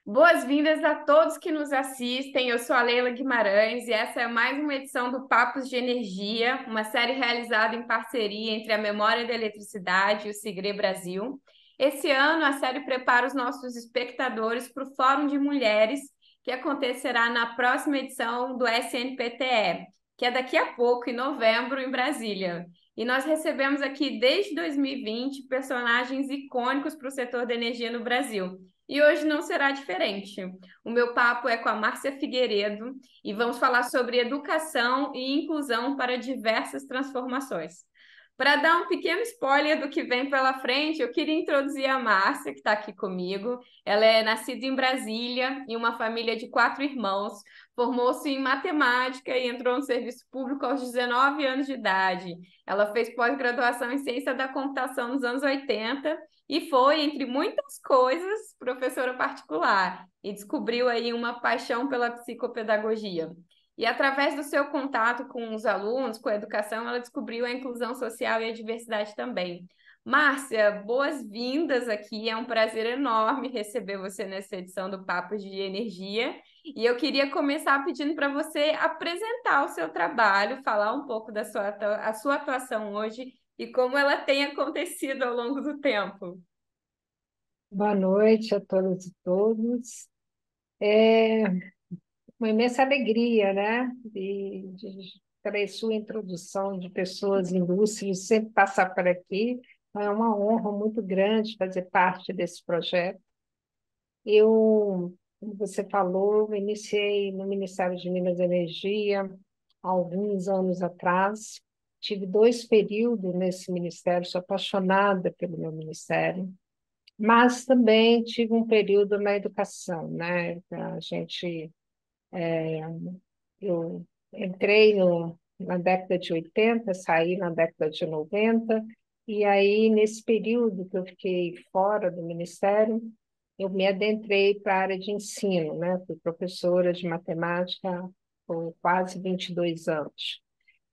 Boas-vindas a todos que nos assistem. Eu sou a Leila Guimarães e essa é mais uma edição do Papos de Energia, uma série realizada em parceria entre a Memória da Eletricidade e o Sigre Brasil. Esse ano, a série prepara os nossos espectadores para o Fórum de Mulheres, que acontecerá na próxima edição do SNPTE, que é daqui a pouco, em novembro, em Brasília. E nós recebemos aqui, desde 2020, personagens icônicos para o setor da energia no Brasil. E hoje não será diferente. O meu papo é com a Márcia Figueiredo e vamos falar sobre educação e inclusão para diversas transformações. Para dar um pequeno spoiler do que vem pela frente, eu queria introduzir a Márcia, que está aqui comigo. Ela é nascida em Brasília, em uma família de 4 irmãos, formou-se em matemática e entrou no serviço público aos 19 anos de idade. Ela fez pós-graduação em ciência da computação nos anos 80 e foi, entre muitas coisas, professora particular e descobriu aí uma paixão pela psicopedagogia. E através do seu contato com os alunos, com a educação, ela descobriu a inclusão social e a diversidade também. Márcia, boas-vindas aqui. É um prazer enorme receber você nessa edição do Papo de Energia. E eu queria começar pedindo para você apresentar o seu trabalho, falar um pouco da sua atuação hoje e como ela tem acontecido ao longo do tempo. Boa noite a todas e todos. É uma imensa alegria, né, para sua introdução de pessoas ilustres, sempre passar por aqui. É uma honra muito grande fazer parte desse projeto. Como você falou, eu iniciei no Ministério de Minas e Energia há alguns anos atrás. Tive 2 períodos nesse ministério, sou apaixonada pelo meu ministério. Mas também tive um período na educação, né? Eu entrei na década de 80, saí na década de 90, e aí, nesse período que eu fiquei fora do Ministério, eu me adentrei para a área de ensino, né? Fui professora de matemática por quase 22 anos.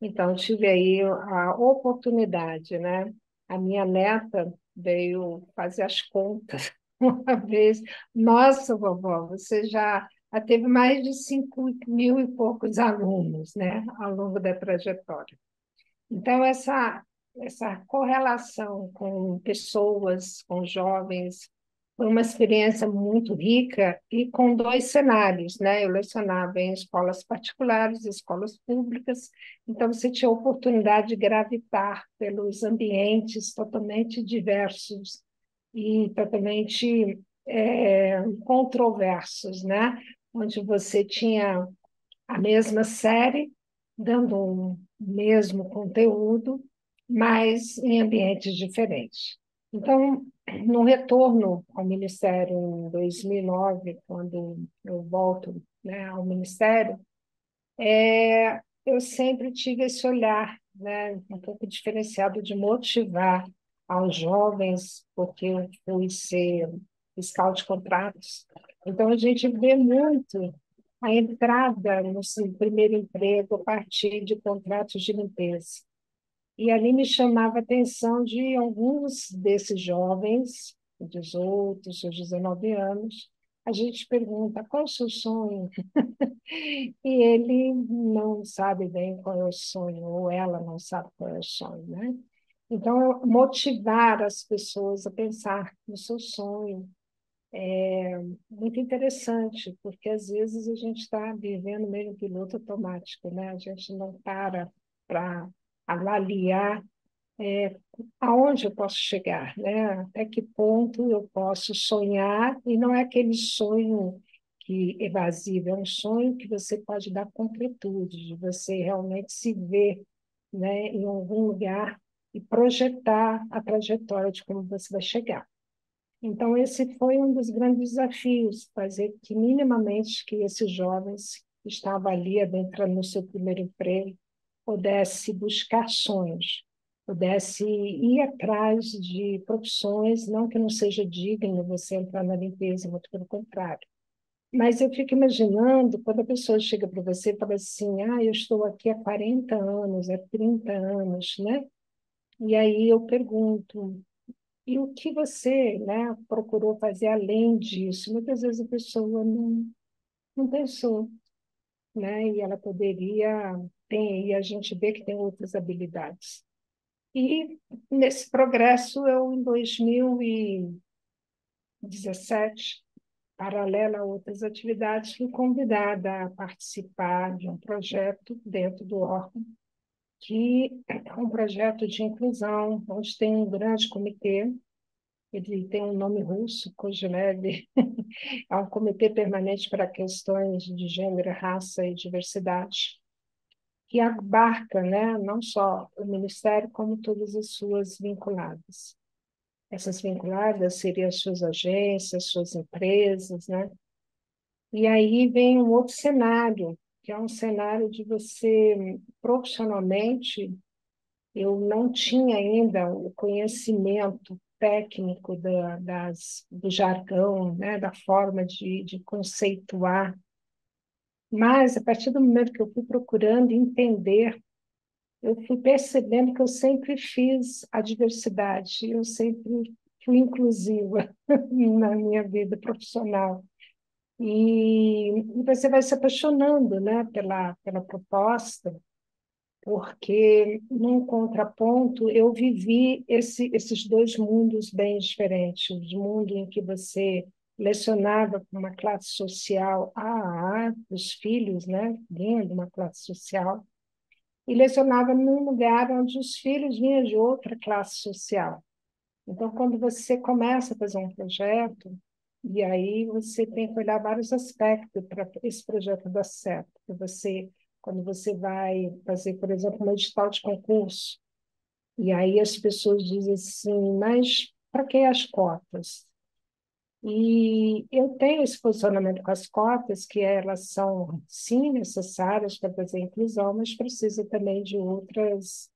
Então, eu tive aí a oportunidade, né? A minha neta veio fazer as contas uma vez. Nossa, vovó, você já teve mais de 5.000 e poucos alunos, né? Ao longo da trajetória. Então, essa correlação com pessoas, com jovens, foi uma experiência muito rica e com 2 cenários, né? Eu lecionava em escolas particulares, escolas públicas, então você tinha a oportunidade de gravitar pelos ambientes totalmente diversos e totalmente controversos, né? Onde você tinha a mesma série, dando o mesmo conteúdo, mas em ambientes diferentes. Então, no retorno ao Ministério em 2009, quando eu volto, né, ao Ministério, eu sempre tive esse olhar, né, um pouco diferenciado de motivar aos jovens, porque eu fui ser fiscal de contratos. Então, a gente vê muito a entrada no seu primeiro emprego a partir de contratos de limpeza. E ali me chamava a atenção de alguns desses jovens, 18, seus 19 anos. A gente pergunta, qual é o seu sonho? E ele não sabe bem qual é o sonho, ou ela não sabe qual é o sonho, né? Então, motivar as pessoas a pensar no seu sonho é muito interessante, porque às vezes a gente está vivendo meio um piloto automático, né? A gente não para avaliar aonde eu posso chegar, né? Até que ponto eu posso sonhar, e não é aquele sonho que evasivo, é um sonho que você pode dar concretude, de você realmente se ver, né, em algum lugar e projetar a trajetória de como você vai chegar. Então, esse foi um dos grandes desafios, fazer que minimamente que esses jovens que estavam ali adentrando no seu primeiro emprego pudesse buscar sonhos, pudesse ir atrás de profissões, não que não seja digno você entrar na limpeza, muito pelo contrário. Mas eu fico imaginando, quando a pessoa chega para você e fala assim, eu estou aqui há 40 anos, há 30 anos, né? E aí eu pergunto, e o que você, né, procurou fazer além disso. Muitas vezes a pessoa não pensou, né, e ela poderia, tem, e a gente vê que tem outras habilidades. E nesse progresso, eu, em 2017, paralela a outras atividades, fui convidada a participar de um projeto dentro do órgão, que é um projeto de inclusão, onde tem um grande comitê. Ele tem um nome russo, Kojilev, é um comitê permanente para questões de gênero, raça e diversidade, que abarca, né, não só o Ministério, como todas as suas vinculadas. Essas vinculadas seriam as suas agências, suas empresas, né? E aí vem um outro cenário, que é um cenário de você, profissionalmente, eu não tinha ainda o conhecimento técnico do jargão, né, da forma de conceituar, mas a partir do momento que eu fui procurando entender, eu fui percebendo que eu sempre fiz a diversidade, eu sempre fui inclusiva na minha vida profissional. E você vai se apaixonando, né, pela proposta, porque, num contraponto, eu vivi esses dois mundos bem diferentes. O mundo em que você lecionava para uma classe social A, os filhos, né, vinham de uma classe social, e lecionava num lugar onde os filhos vinham de outra classe social. Então, quando você começa a fazer um projeto, e aí você tem que olhar vários aspectos para esse projeto dar certo. Você, quando você vai fazer, por exemplo, um edital de concurso, e aí as pessoas dizem assim, mas para que as cotas? E eu tenho esse posicionamento com as cotas, que elas são, sim, necessárias para fazer a inclusão, mas precisa também de outros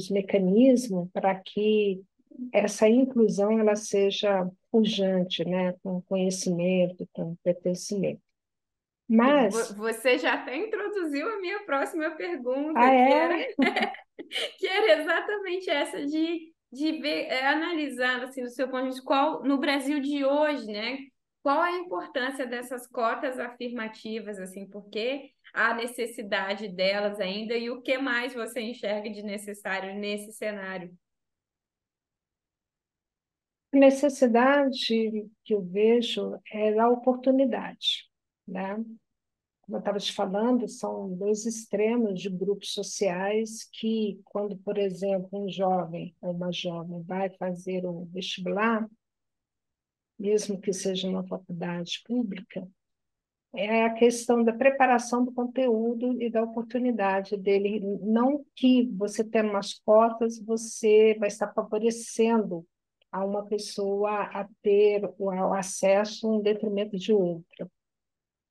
mecanismos para que essa inclusão ela seja pujante, né, com conhecimento, com pertencimento. Mas, Você já até introduziu a minha próxima ah, pergunta, é? que era exatamente essa de ver, analisando assim, do seu ponto de vista, qual, no Brasil de hoje, né? Qual a importância dessas cotas afirmativas, assim, porque a necessidade delas ainda e o que mais você enxerga de necessário nesse cenário? A necessidade que eu vejo é a oportunidade, né? Como eu estava te falando, são dois extremos de grupos sociais que, quando, por exemplo, um jovem ou uma jovem vai fazer o vestibular, mesmo que seja uma faculdade pública, é a questão da preparação do conteúdo e da oportunidade dele. Não que você tendo umas cotas, você vai estar favorecendo a uma pessoa a ter o acesso em detrimento de outra.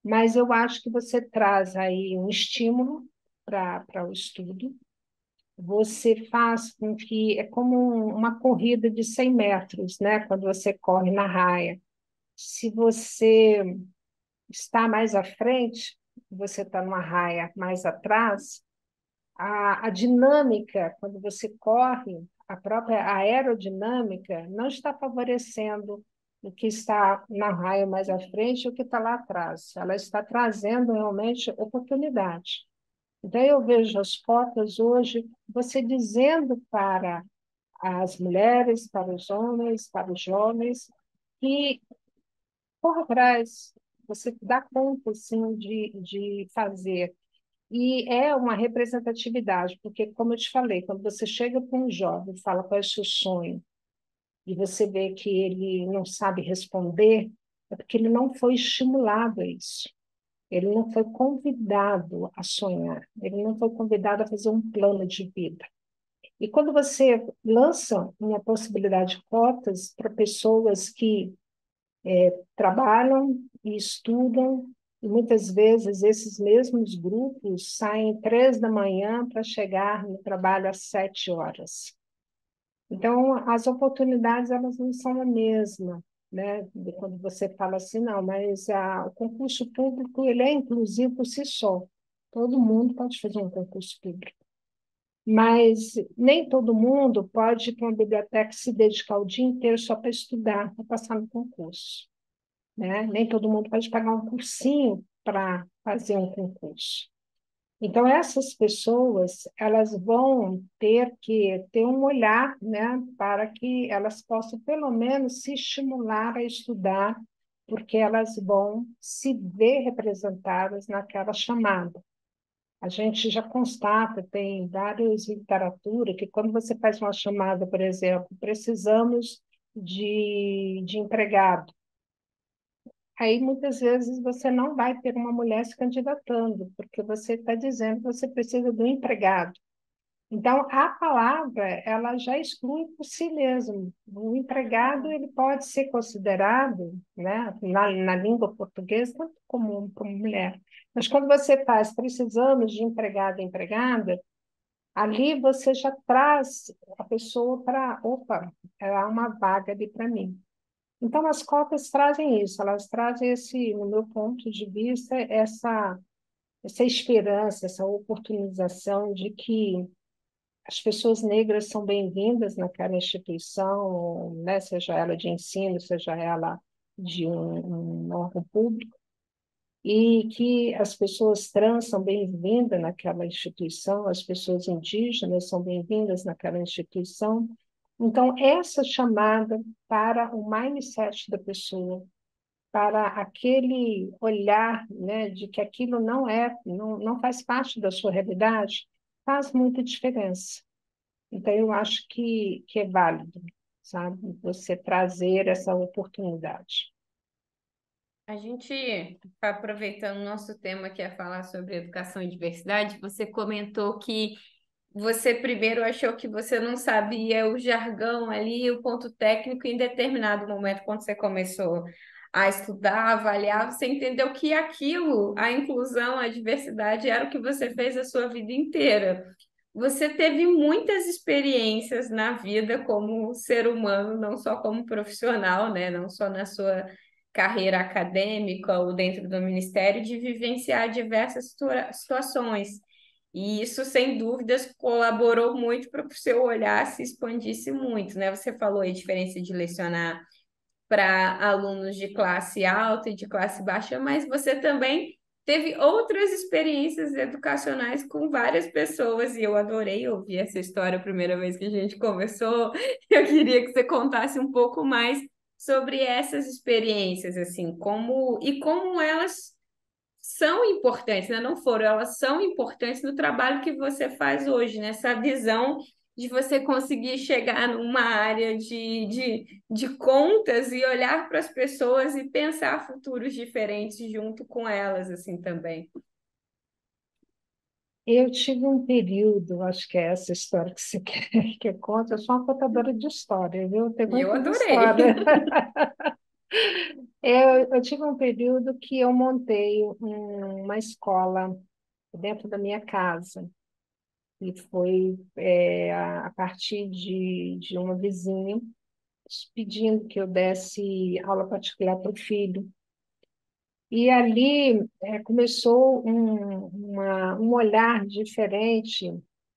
Mas eu acho que você traz aí um estímulo para o estudo, você faz com que, é como uma corrida de 100 metros, né? Quando você corre na raia. Se você está mais à frente, você está numa raia mais atrás, a dinâmica, quando você corre, a própria aerodinâmica não está favorecendo o que está na raia mais à frente e o que está lá atrás. Ela está trazendo realmente oportunidade. Então, eu vejo as cotas hoje, você dizendo para as mulheres, para os homens, para os jovens, que corra atrás, você dá conta, assim, de fazer. E é uma representatividade, porque, como eu te falei, quando você chega para um jovem e fala qual é o seu sonho, e você vê que ele não sabe responder, é porque ele não foi estimulado a isso. Ele não foi convidado a sonhar, ele não foi convidado a fazer um plano de vida. E quando você lança uma possibilidade de cotas para pessoas que trabalham e estudam, e muitas vezes esses mesmos grupos saem 3 da manhã para chegar no trabalho às 7 horas. Então, as oportunidades elas não são a mesma, né? De quando você fala assim, não, mas o concurso público ele é inclusivo por si só. Todo mundo pode fazer um concurso público. mas nem todo mundo pode ir para uma biblioteca e se dedicar o dia inteiro só para estudar, para passar no concurso, né? Nem todo mundo pode pagar um cursinho para fazer um concurso. Então, essas pessoas, elas vão ter que ter um olhar, né, para que elas possam, pelo menos, se estimular a estudar, porque elas vão se ver representadas naquela chamada. A gente já constata, tem várias literatura, que quando você faz uma chamada, por exemplo, precisamos de empregado, aí muitas vezes você não vai ter uma mulher se candidatando, porque você está dizendo que você precisa de um empregado. Então, a palavra, ela já exclui por si mesmo. O empregado, ele pode ser considerado, né, na língua portuguesa, tanto como mulher. Mas quando você faz precisamos de empregado e empregada, ali você já traz a pessoa para, opa, há uma vaga ali para mim. Então, as cotas trazem isso, elas trazem esse, no meu ponto de vista, essa esperança, essa oportunização de que as pessoas negras são bem-vindas naquela instituição, né, seja ela de ensino, seja ela de um órgão público, e que as pessoas trans são bem-vindas naquela instituição, as pessoas indígenas são bem-vindas naquela instituição. Então, essa chamada para o mindset da pessoa, para aquele olhar, né, de que aquilo não faz parte da sua realidade, faz muita diferença. Então, eu acho que é válido, sabe, você trazer essa oportunidade. A gente, aproveitando o nosso tema que é falar sobre educação e diversidade, você comentou que você primeiro achou que você não sabia o jargão ali, o ponto técnico, em determinado momento, quando você começou a estudar, avaliar, você entendeu que aquilo, a inclusão, a diversidade, era o que você fez a sua vida inteira. Você teve muitas experiências na vida como ser humano, não só como profissional, né? Não só na sua carreira acadêmica ou dentro do ministério, de vivenciar diversas situações. E isso, sem dúvidas, colaborou muito para que o seu olhar se expandisse muito, né? Você falou aí a diferença de lecionar para alunos de classe alta e de classe baixa, mas você também teve outras experiências educacionais com várias pessoas e eu adorei ouvir essa história a primeira vez que a gente conversou. Eu queria que você contasse um pouco mais sobre essas experiências, assim, como elas são importantes, né? Não foram, elas são importantes no trabalho que você faz hoje, nessa visão de você conseguir chegar numa área de contas e olhar para as pessoas e pensar futuros diferentes junto com elas, assim também. Eu tive um período, acho que é essa história que você quer que eu conte, eu sou uma contadora de história, viu? Tem E eu muitas adorei. histórias. Eu tive um período que eu montei uma escola dentro da minha casa, e foi a partir de uma vizinha pedindo que eu desse aula particular para o filho. E ali começou um olhar diferente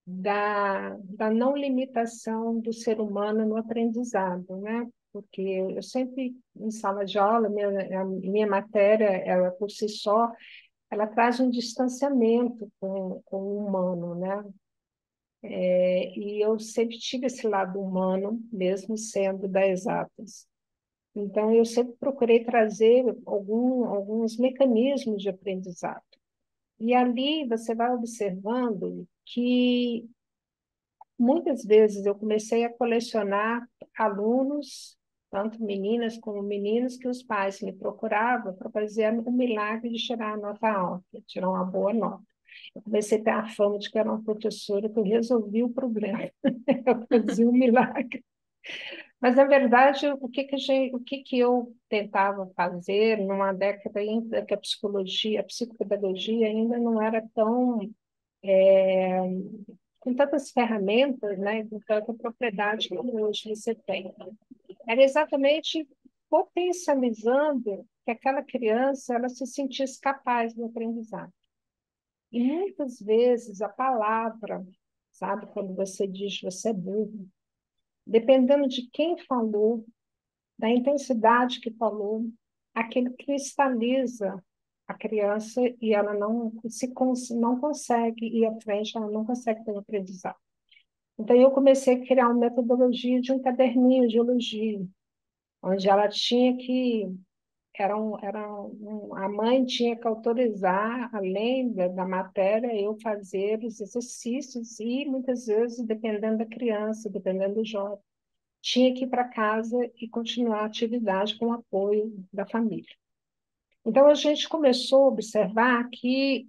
da não limitação do ser humano no aprendizado, né? Porque eu sempre, em sala de aula, a minha matéria, ela por si só, ela traz um distanciamento com o humano, né? E eu sempre tive esse lado humano, mesmo sendo da exatas. Então, eu sempre procurei trazer alguns mecanismos de aprendizado. E ali você vai observando que muitas vezes eu comecei a colecionar alunos, tanto meninas como meninos, que os pais me procuravam para fazer o milagre de tirar a nota alta, tirar uma boa nota. Eu comecei a ter a fama de que era uma professora que eu resolvia o problema, eu fazia um milagre. Mas, na verdade, o que que eu tentava fazer numa década ainda que a psicologia, a psicopedagogia ainda não era tão, com tantas ferramentas, né, com tanta propriedade como hoje você tem. Era exatamente potencializando que aquela criança ela se sentisse capaz do aprendizado. E muitas vezes a palavra sabe? Quando você diz você é burro. Dependendo de quem falou, da intensidade que falou, aquilo cristaliza a criança e ela não consegue ir à frente, ela não consegue ter um aprendizado. Então, eu comecei a criar uma metodologia de um caderninho de elogio, onde ela tinha que a mãe tinha que autorizar, além da matéria, eu fazer os exercícios e, muitas vezes, dependendo da criança, dependendo do jovem, tinha que ir para casa e continuar a atividade com o apoio da família. Então, a gente começou a observar que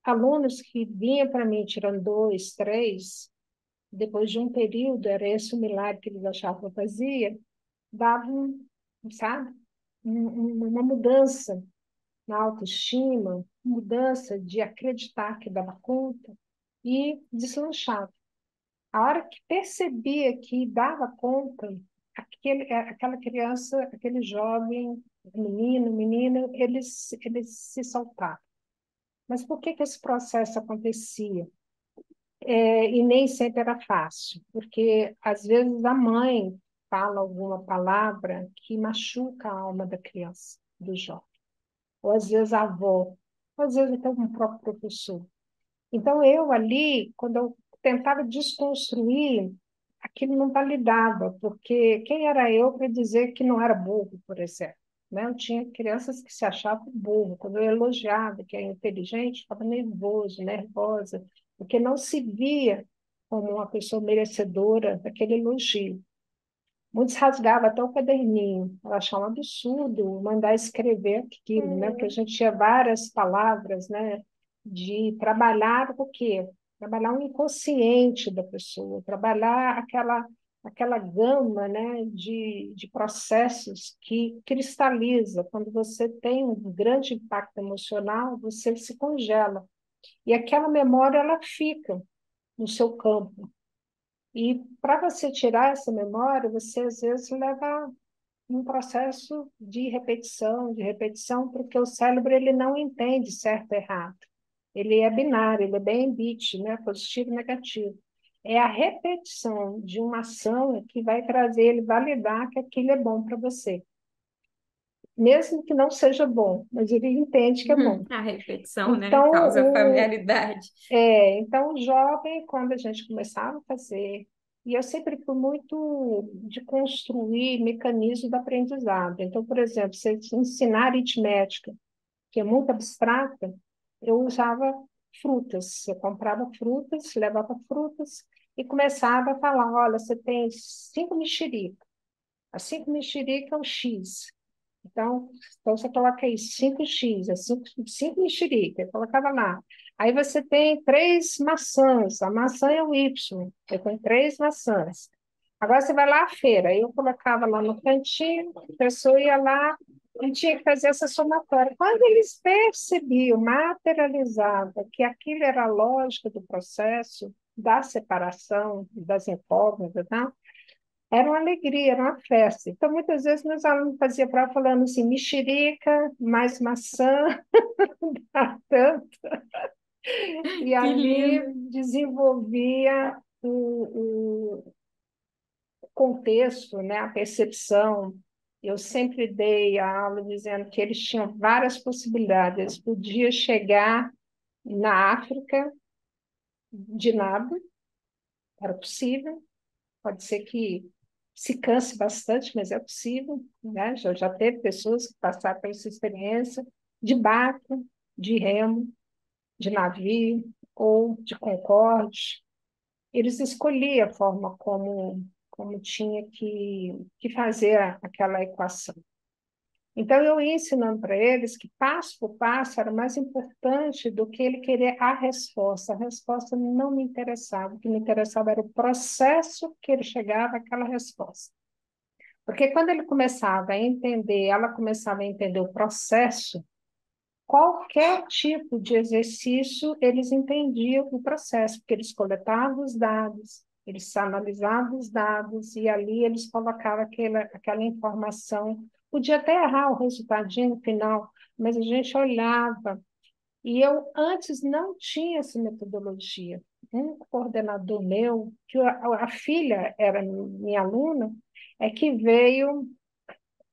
alunos que vinham para mim tirando 2, 3, depois de um período, era esse o milagre que eles achavam que eu fazia, davam, sabe, uma mudança na autoestima, mudança de acreditar que dava conta e deslanchava. A hora que percebia que dava conta, aquela criança, aquele jovem, menino, menina, eles se soltavam. Mas por que esse processo acontecia? E nem sempre era fácil, porque às vezes a mãe fala alguma palavra que machuca a alma da criança, do jovem, ou às vezes a avó, ou às vezes até um próprio professor. Então, eu ali, quando eu tentava desconstruir, aquilo não validava, porque quem era eu para dizer que não era burro, por exemplo? Né? Eu tinha crianças que se achavam burro. Quando eu elogiava que é inteligente, ficava nervoso, nervosa, porque não se via como uma pessoa merecedora daquele elogio. Muitos rasgavam até o caderninho, eu achava um absurdo mandar escrever aquilo, né? Porque a gente tinha várias palavras, né? De trabalhar o quê? Trabalhar o inconsciente da pessoa, trabalhar aquela gama, né? De processos que cristaliza. Quando você tem um grande impacto emocional, você se congela. E aquela memória, ela fica no seu campo. E para você tirar essa memória, você às vezes leva um processo de repetição, porque o cérebro ele não entende certo e errado. Ele é binário, ele é bem bit, né? Positivo e negativo. É a repetição de uma ação que vai trazer ele validar que aquilo é bom para você. Mesmo que não seja bom, mas ele entende que é bom. A repetição, né, Então, causa familiaridade. então, o jovem, quando a gente começava a fazer, e eu sempre fui muito de construir mecanismos de aprendizado. Então, por exemplo, se ensinar aritmética, que é muito abstrata, eu usava frutas. Eu comprava frutas, levava frutas e começava a falar: olha, você tem 5 mexericas. A 5 mexericas é o X. Então você coloca aí 5x, é 5 mexerica, eu colocava lá. Aí você tem 3 maçãs, a maçã é o Y, eu tenho 3 maçãs. Agora você vai lá à feira, aí eu colocava lá no cantinho, a pessoa ia lá e tinha que fazer essa somatória. Quando eles percebiam, materializava, que aquilo era a lógica do processo, da separação das incógnitas, tá? Era uma alegria, era uma festa. Então, muitas vezes, meus alunos faziam prova falando assim, mexerica, mais maçã, dá tanto. E Que ali lindo. desenvolvia o contexto, né, a percepção. Eu sempre dei a aula dizendo que eles tinham várias possibilidades. Eles podiam chegar na África de nada, era possível. Pode ser que se canse bastante, mas é possível, né? Já teve pessoas que passaram por essa experiência de barco, de remo, de navio ou de concorde. Eles escolhiam a forma como tinha que fazer aquela equação. Então, eu ia ensinando para eles que passo por passo era mais importante do que ele querer a resposta. A resposta não me interessava. O que me interessava era o processo que ele chegava àquela resposta. Porque quando ele começava a entender, ela começava a entender o processo, qualquer tipo de exercício, eles entendiam o processo, porque eles coletavam os dados, eles analisavam os dados e ali eles colocavam aquela informação. Podia até errar o resultadinho final, mas a gente olhava. E eu antes não tinha essa metodologia. um coordenador meu, que a filha era minha aluna, é que veio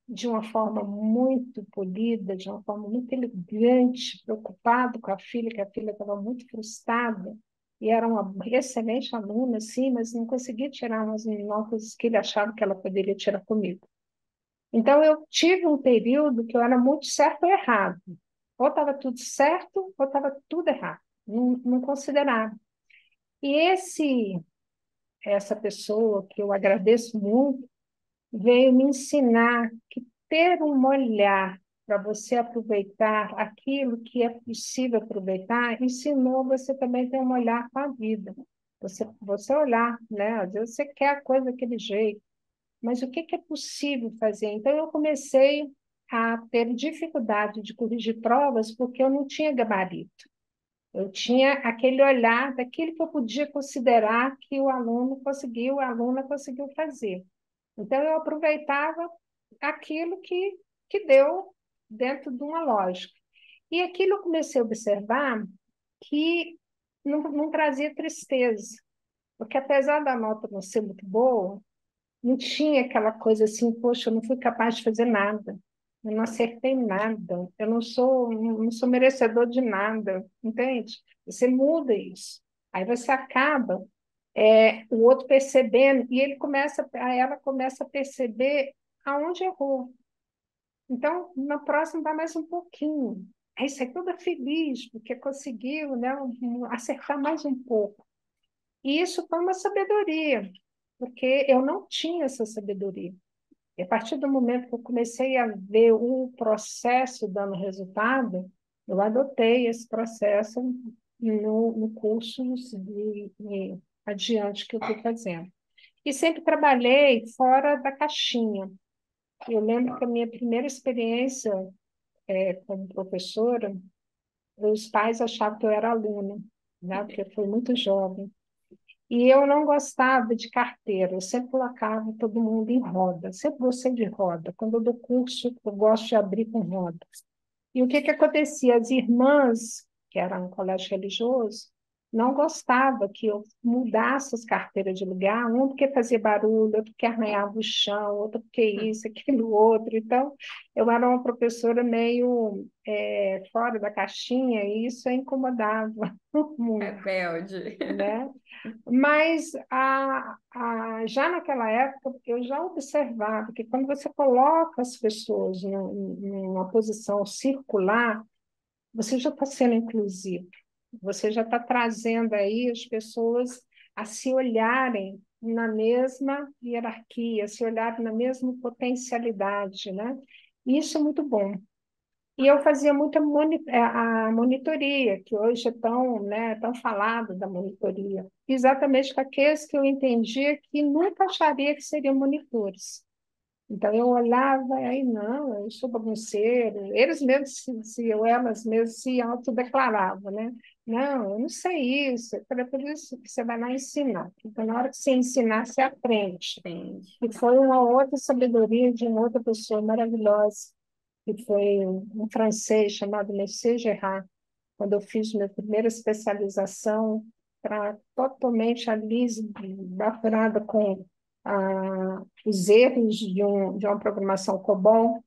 de uma forma muito polida, de uma forma muito elegante, preocupado com a filha, que a filha estava muito frustrada, e era uma excelente aluna, sim, mas não conseguia tirar umas notas que ele achava que ela poderia tirar comigo. Então, eu tive um período que eu era muito certo ou errado. Ou estava tudo certo, ou estava tudo errado. Não considerava. E essa pessoa, que eu agradeço muito, veio me ensinar que ter um olhar para você aproveitar aquilo que é possível aproveitar, ensinou você também a ter um olhar para a vida. Você olhar, né? Às vezes você quer a coisa daquele jeito, mas o que que é possível fazer? Então, eu comecei a ter dificuldade de corrigir provas porque eu não tinha gabarito. Eu tinha aquele olhar daquilo que eu podia considerar que o aluno conseguiu, a aluna conseguiu fazer. Então, eu aproveitava aquilo que deu dentro de uma lógica. E aquilo eu comecei a observar que não trazia tristeza, porque apesar da nota não ser muito boa, não tinha aquela coisa assim, poxa, eu não fui capaz de fazer nada, eu não acertei nada, eu não sou merecedor de nada, entende? Você muda isso. Aí você acaba o outro percebendo, e ela começa a perceber aonde errou. Então, na próxima, vai mais um pouquinho. Aí sai toda feliz, porque conseguiu, né, acertar mais um pouco. E isso foi uma sabedoria, porque eu não tinha essa sabedoria. E a partir do momento que eu comecei a ver o processo dando resultado, eu adotei esse processo no curso adiante que eu estou fazendo. E sempre trabalhei fora da caixinha. Eu lembro que a minha primeira experiência como professora, os pais achavam que eu era aluna, né? Porque eu fui muito jovem. E eu não gostava de carteira, eu sempre colocava todo mundo em roda, sempre gostei de roda. Quando eu dou curso, eu gosto de abrir com roda. E o que que acontecia? As irmãs, que eram um colégio religioso, não gostavam que eu mudasse as carteiras de lugar, um porque fazia barulho, outro porque arranhava o chão, outro porque isso, aquilo, outro. Então, eu era uma professora meio fora da caixinha e isso incomodava muito, Rebelde. né? Mas já naquela época, eu já observava que quando você coloca as pessoas numa posição circular, você já está sendo inclusivo, você já está trazendo aí as pessoas a se olharem na mesma hierarquia, se olharem na mesma potencialidade, né? E isso é muito bom. E eu fazia muita a monitoria, que hoje é tão, né, tão falado da monitoria, exatamente com aqueles que eu entendia que nunca acharia que seriam monitores. Então, eu olhava, aí, não, eu sou bagunceiro. Eles mesmos, elas mesmas se autodeclaravam, né? Não, eu não sei isso. Eu falei, por isso que você vai lá ensinar. Então, na hora que você ensinar, você aprende. Entende? E foi uma outra sabedoria de uma outra pessoa maravilhosa, que foi um francês chamado Monsieur Gerard, quando eu fiz minha primeira especialização, para totalmente ali baforada com os erros de uma programação COBOL,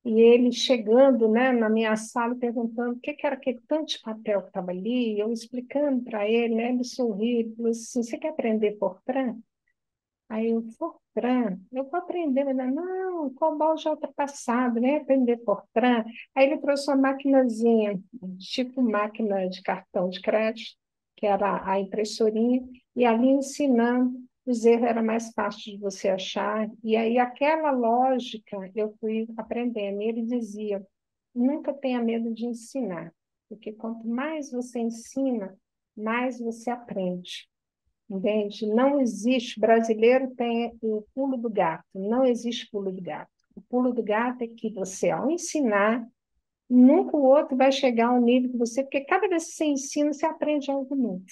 e ele chegando, né, na minha sala perguntando o que que era aquele tanto de papel que estava ali, eu explicando para ele, né, ele sorriu, ele falou assim, você quer aprender Fortran? Aí eu, Fortran, eu vou aprender, mas não, o COBOL já é ultrapassado, nem aprender Fortran. Aí ele trouxe uma maquinazinha, tipo máquina de cartão de crédito, que era a impressorinha, e ali ensinando, os erros era mais fácil de você achar. E aí aquela lógica eu fui aprendendo. E ele dizia, nunca tenha medo de ensinar, porque quanto mais você ensina, mais você aprende. Entende? Não existe, brasileiro tem o pulo do gato, não existe pulo do gato. O pulo do gato é que você, ao ensinar, nunca o outro vai chegar ao nível que você, porque cada vez que você ensina, você aprende algo novo.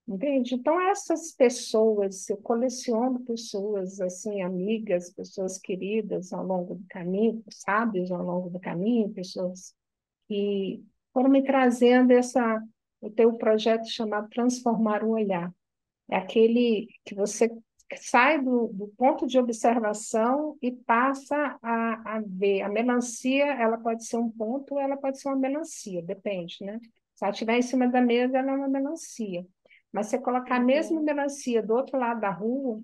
Entende? Então, essas pessoas, eu coleciono pessoas, assim, amigas, pessoas queridas ao longo do caminho, sábios ao longo do caminho, pessoas que foram me trazendo eu tenho um projeto chamado Transformar o Olhar. É aquele que você sai do ponto de observação e passa a ver. A melancia, ela pode ser um ponto ou ela pode ser uma melancia, depende, né? Se ela estiver em cima da mesa, ela é uma melancia. Mas se você colocar a mesma Uhum. melancia do outro lado da rua,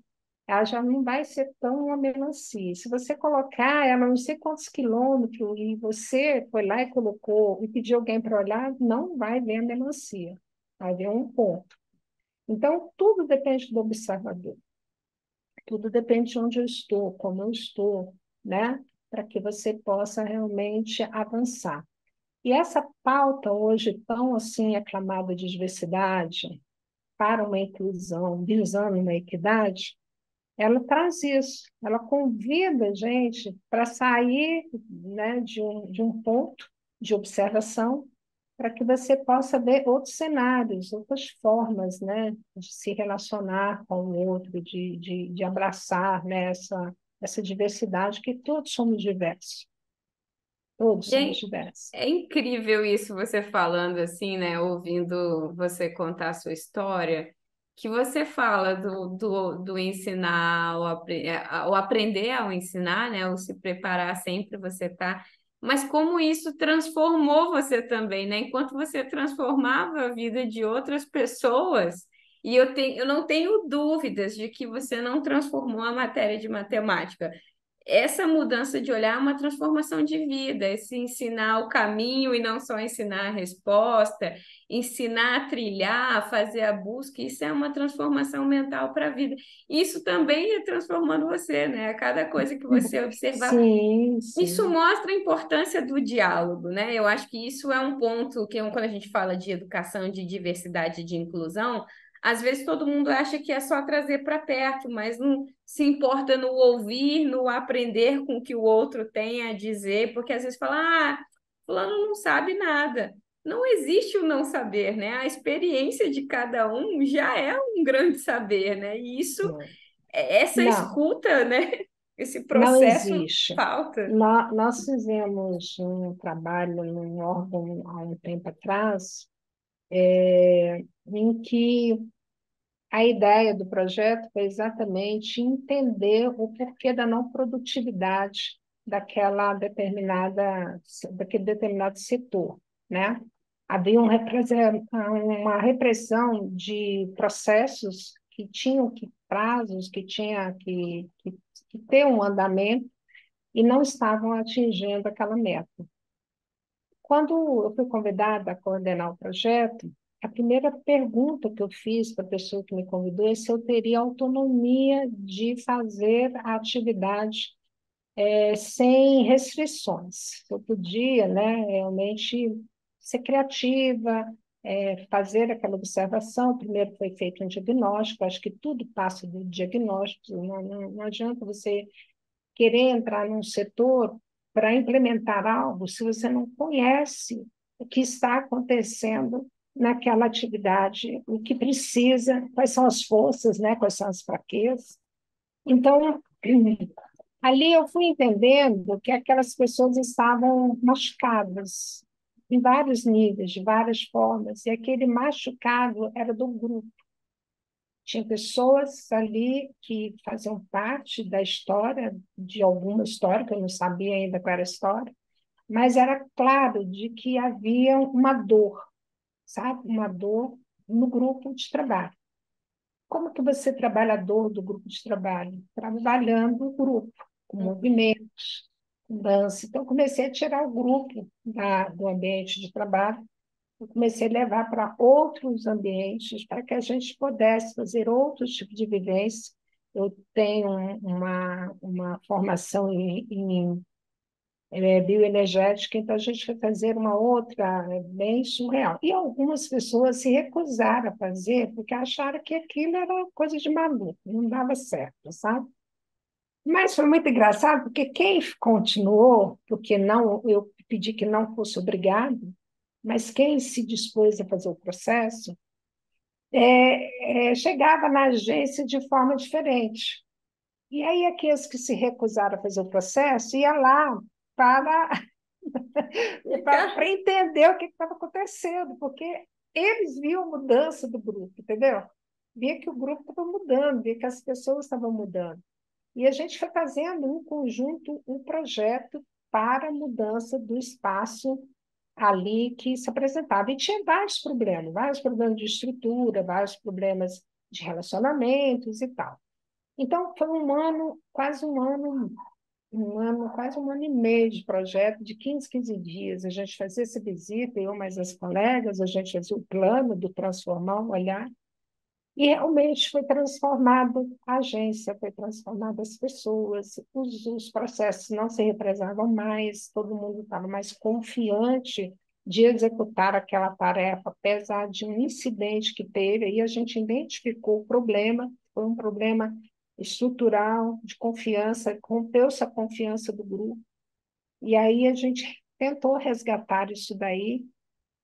ela já não vai ser tão uma melancia. Se você colocar ela não sei quantos quilômetros e você foi lá e colocou e pediu alguém para olhar, não vai ver a melancia, vai ver um ponto. Então, tudo depende do observador, tudo depende de onde eu estou, como eu estou, né? Para que você possa realmente avançar. E essa pauta hoje tão assim aclamada de diversidade para uma inclusão, visando uma equidade, ela traz isso, ela convida a gente para sair, né, de um ponto de observação para que você possa ver outros cenários, outras formas, né, de se relacionar com o outro, de abraçar, né, essa diversidade, que todos somos diversos, todos E somos é, diversos. é incrível isso você falando assim, né? Ouvindo você contar a sua história, que você fala do ensinar, o aprender ao ensinar, né? O se preparar sempre você tá. Mas como isso transformou você também, né? Enquanto você transformava a vida de outras pessoas, e eu não tenho dúvidas de que você não transformou a matéria de matemática. Essa mudança de olhar é uma transformação de vida, esse ensinar o caminho e não só ensinar a resposta, ensinar a trilhar, a fazer a busca, isso é uma transformação mental para a vida. Isso também é transformando você, né? A cada coisa que você observar. Sim, Isso sim. mostra a importância do diálogo, né? Eu acho que isso é um ponto que, quando a gente fala de educação, de diversidade e de inclusão, às vezes todo mundo acha que é só trazer para perto, mas não se importa no ouvir, no aprender com o que o outro tem a dizer, porque às vezes fala, fulano não sabe nada. Não existe o não saber, né? A experiência de cada um já é um grande saber, né? E isso, essa Não, escuta, né? Esse não processo existe. falta. Nós fizemos um trabalho num órgão há um tempo atrás, em que a ideia do projeto foi exatamente entender o porquê da não produtividade daquele determinado setor, né? Havia uma repressão de processos que tinham prazos, que tinha que ter um andamento e não estavam atingindo aquela meta. Quando eu fui convidada a coordenar o projeto, a primeira pergunta que eu fiz para a pessoa que me convidou é se eu teria autonomia de fazer a atividade sem restrições. Eu podia, né, realmente ser criativa, fazer aquela observação. Primeiro foi feito um diagnóstico, acho que tudo passa do diagnóstico, não adianta você querer entrar num setor para implementar algo se você não conhece o que está acontecendo naquela atividade, o que precisa, quais são as forças, né, quais são as fraquezas. Então, ali eu fui entendendo que aquelas pessoas estavam machucadas em vários níveis, de várias formas, e aquele machucado era do grupo. Tinha pessoas ali que faziam parte da história, de alguma história, que eu não sabia ainda qual era a história, mas era claro de que havia uma dor, sabe? Uma dor no grupo de trabalho. Como que você trabalha a dor do grupo de trabalho? Trabalhando o grupo, com movimentos, com dança. Então, comecei a tirar o grupo do ambiente de trabalho, eu comecei a levar para outros ambientes, para que a gente pudesse fazer outros tipos de vivência. Eu tenho uma formação em bioenergética, então a gente foi fazer uma outra bem surreal. E algumas pessoas se recusaram a fazer porque acharam que aquilo era coisa de maluco, não dava certo, sabe? Mas foi muito engraçado, porque quem continuou, porque não, eu pedi que não fosse obrigado, mas quem se dispôs a fazer o processo chegava na agência de forma diferente. E aí aqueles que se recusaram a fazer o processo iam lá para, para entender o que estava acontecendo, porque eles viam a mudança do grupo, entendeu? Via que o grupo estava mudando, via que as pessoas estavam mudando. E a gente foi fazendo um conjunto, um projeto para a mudança do espaço ali que se apresentava. E tinha vários problemas de estrutura, vários problemas de relacionamentos e tal. Então, foi quase um ano e meio de projeto, de 15 dias. A gente fazia essa visita, eu mais as colegas, a gente fazia o plano do transformar um olhar, e realmente foi transformada a agência, foi transformada as pessoas, os processos não se represavam mais, todo mundo estava mais confiante de executar aquela tarefa, apesar de um incidente que teve, aí a gente identificou o problema, foi um problema estrutural, de confiança, rompeu-se a confiança do grupo, e aí a gente tentou resgatar isso daí,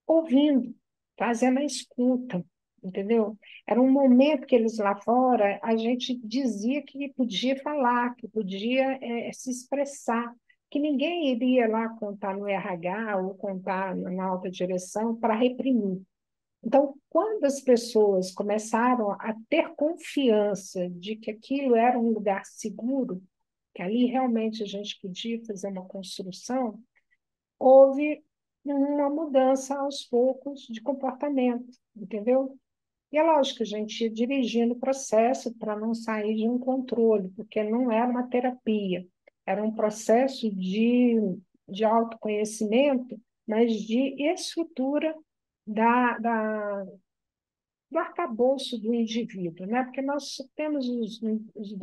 ouvindo, fazendo a escuta, entendeu? Era um momento que eles lá fora, a gente dizia que podia falar, que podia se expressar, que ninguém iria lá contar no RH ou contar na alta direção para reprimir. Então, quando as pessoas começaram a ter confiança de que aquilo era um lugar seguro, que ali realmente a gente podia fazer uma construção, houve uma mudança aos poucos de comportamento, entendeu? E é lógico, a gente ia dirigindo o processo para não sair de um controle, porque não era uma terapia, era um processo de autoconhecimento, mas de estrutura da, do arcabouço do indivíduo, né? Porque nós temos os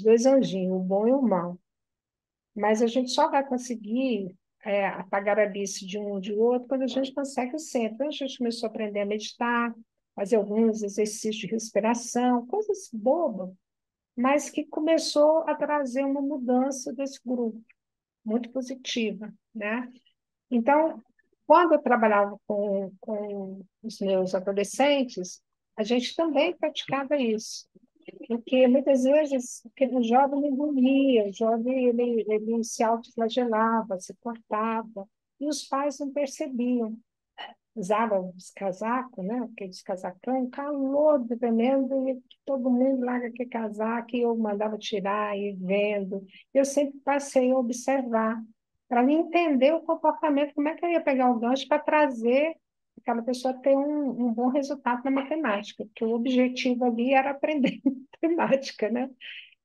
dois anjinhos, o bom e o mau, mas a gente só vai conseguir apagar a bice de um ou de outro quando a gente consegue o centro. Então, a gente começou a aprender a meditar, fazer alguns exercícios de respiração, coisas bobas, mas que começou a trazer uma mudança desse grupo, muito positiva, né? Então, quando eu trabalhava com os meus adolescentes, a gente também praticava isso. Porque muitas vezes porque o jovem não dormia, o jovem ele se autoflagelava, se cortava, e os pais não percebiam. Usavam os casacos, né? Aqueles casacão, calor tremendo, e todo mundo larga aquele casaco, e eu mandava tirar, e vendo. Eu sempre passei a observar, para entender o comportamento, como é que eu ia pegar o gancho para trazer aquela pessoa a ter um bom resultado na matemática, porque o objetivo ali era aprender matemática, né?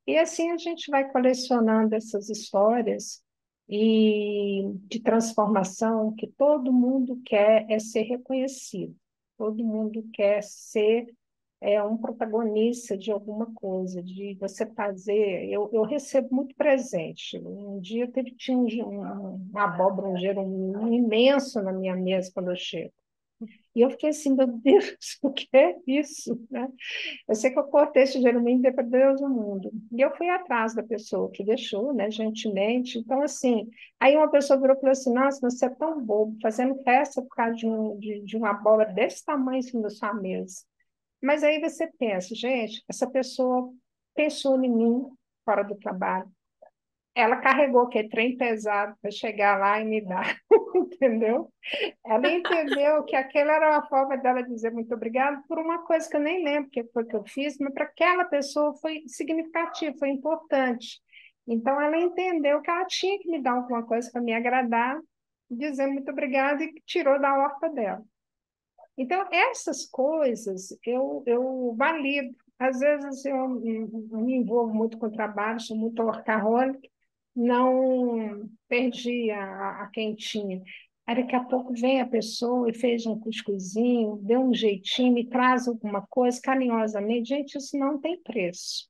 E assim a gente vai colecionando essas histórias e de transformação que todo mundo quer é ser reconhecido, todo mundo quer ser um protagonista de alguma coisa, de você fazer. Eu recebo muito presente. Um dia tinha uma abóbora, um gerânio imenso na minha mesa quando eu chego. E eu fiquei assim, meu Deus, o que é isso, né? Eu sei que eu cortei esse geralmente e dei para Deus o mundo. E eu fui atrás da pessoa que deixou, né, gentilmente. Então, assim, aí uma pessoa virou e falou assim, nossa, você é tão bobo, fazendo festa por causa de uma abóbora desse tamanho em cima da sua mesa. Mas aí você pensa, gente, essa pessoa pensou em mim fora do trabalho. Ela carregou que é trem pesado para chegar lá e me dar, entendeu? Ela entendeu que aquela era uma forma dela dizer muito obrigada por uma coisa que eu nem lembro o que foi que eu fiz, mas para aquela pessoa foi significativo, foi importante. Então, ela entendeu que ela tinha que me dar alguma coisa para me agradar, dizer muito obrigada e tirou da horta dela. Então, essas coisas eu valido. Às vezes eu me envolvo muito com o trabalho, sou muito workaholic, não perdi a quentinha. Aí daqui a pouco vem a pessoa e fez um cuscuzinho, deu um jeitinho, me traz alguma coisa carinhosamente. Gente, isso não tem preço,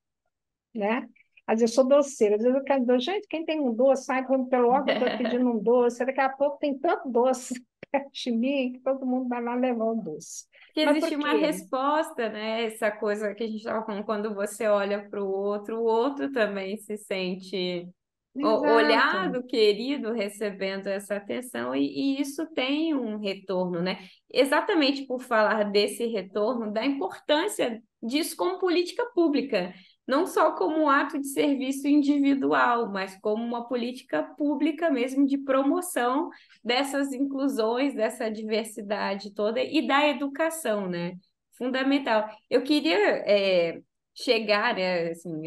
né? Às vezes eu sou doceira, às vezes eu quero doce. Gente, quem tem um doce, sai pelo logo eu estou pedindo um doce. Daqui a pouco tem tanto doce perto de mim que todo mundo vai lá levar o doce. Que Mas existe por uma quê? resposta, né? Essa coisa que a gente estava falando, quando você olha para o outro também se sente Exato. olhado, querido, recebendo essa atenção, e isso tem um retorno, né? Exatamente por falar desse retorno, da importância disso como política pública. não só como um ato de serviço individual, mas como uma política pública mesmo de promoção dessas inclusões, dessa diversidade toda e da educação, né? Fundamental. Eu queria chegar, né? Assim,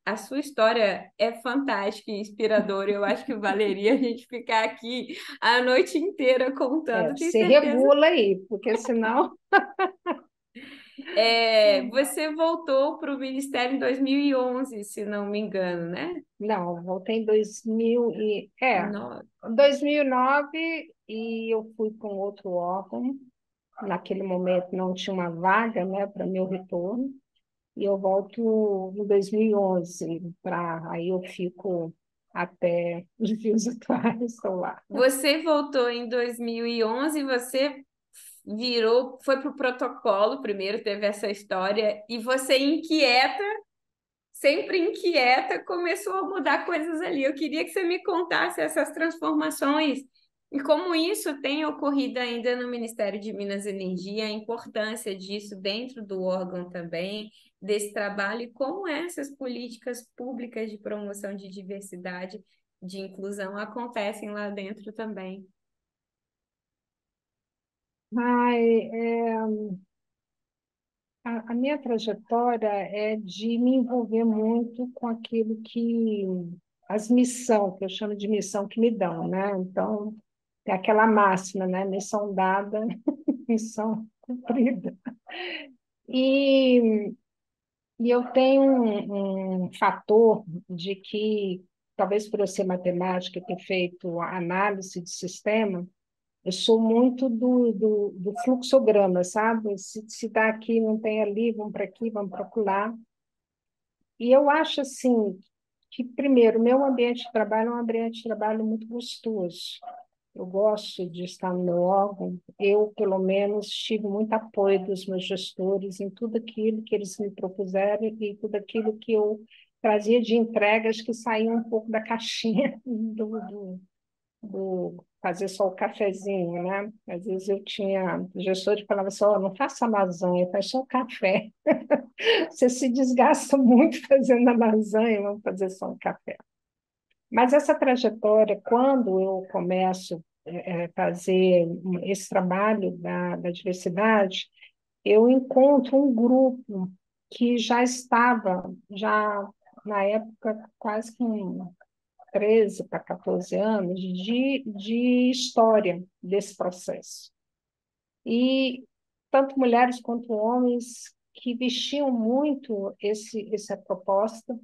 a sua história é fantástica e inspiradora. Eu acho que valeria a gente ficar aqui a noite inteira contando. Tenho Você certeza. regula aí, porque senão. Você voltou para o Ministério em 2011, se não me engano, né? Não, voltei em 2000 No- 2009 e eu fui para um outro órgão. Naquele momento não tinha uma vaga, né, para meu retorno. E eu volto em 2011 para aí eu fico até os dias atuais, estou lá. Você voltou em 2011, você foi para o protocolo, primeiro teve essa história, e você inquieta, sempre inquieta, começou a mudar coisas ali. Eu queria que você me contasse essas transformações e como isso tem ocorrido ainda no Ministério de Minas e Energia, a importância disso dentro do órgão também, desse trabalho, e como essas políticas públicas de promoção de diversidade, de inclusão acontecem lá dentro também. Ai, a minha trajetória é de me envolver muito com aquilo que as missão, que eu chamo de missão que me dão, né? Então, é aquela máxima, né? Missão dada, missão cumprida. E, e eu tenho um fator de que, talvez por eu ser matemática e ter feito a análise de sistema, eu sou muito do fluxograma, sabe? Se dá aqui, não tem ali, vamos para aqui, vamos para lá. E eu acho, assim, que, primeiro, meu ambiente de trabalho é um ambiente de trabalho muito gostoso. Eu gosto de estar no meu órgão. Eu, pelo menos, tive muito apoio dos meus gestores em tudo aquilo que eles me propuseram e tudo aquilo que eu trazia de entregas que saíam um pouco da caixinha do fazer só o cafezinho, né? Às vezes eu tinha gestor que falava assim, oh, não faça lasanha, faz só o café. Você se desgasta muito fazendo a lasanha, vamos fazer só um café. Mas essa trajetória, quando eu começo a fazer esse trabalho da diversidade, eu encontro um grupo que já estava, já na época, quase com 13 para 14 anos, de história desse processo. E tanto mulheres quanto homens que vestiam muito essa proposta,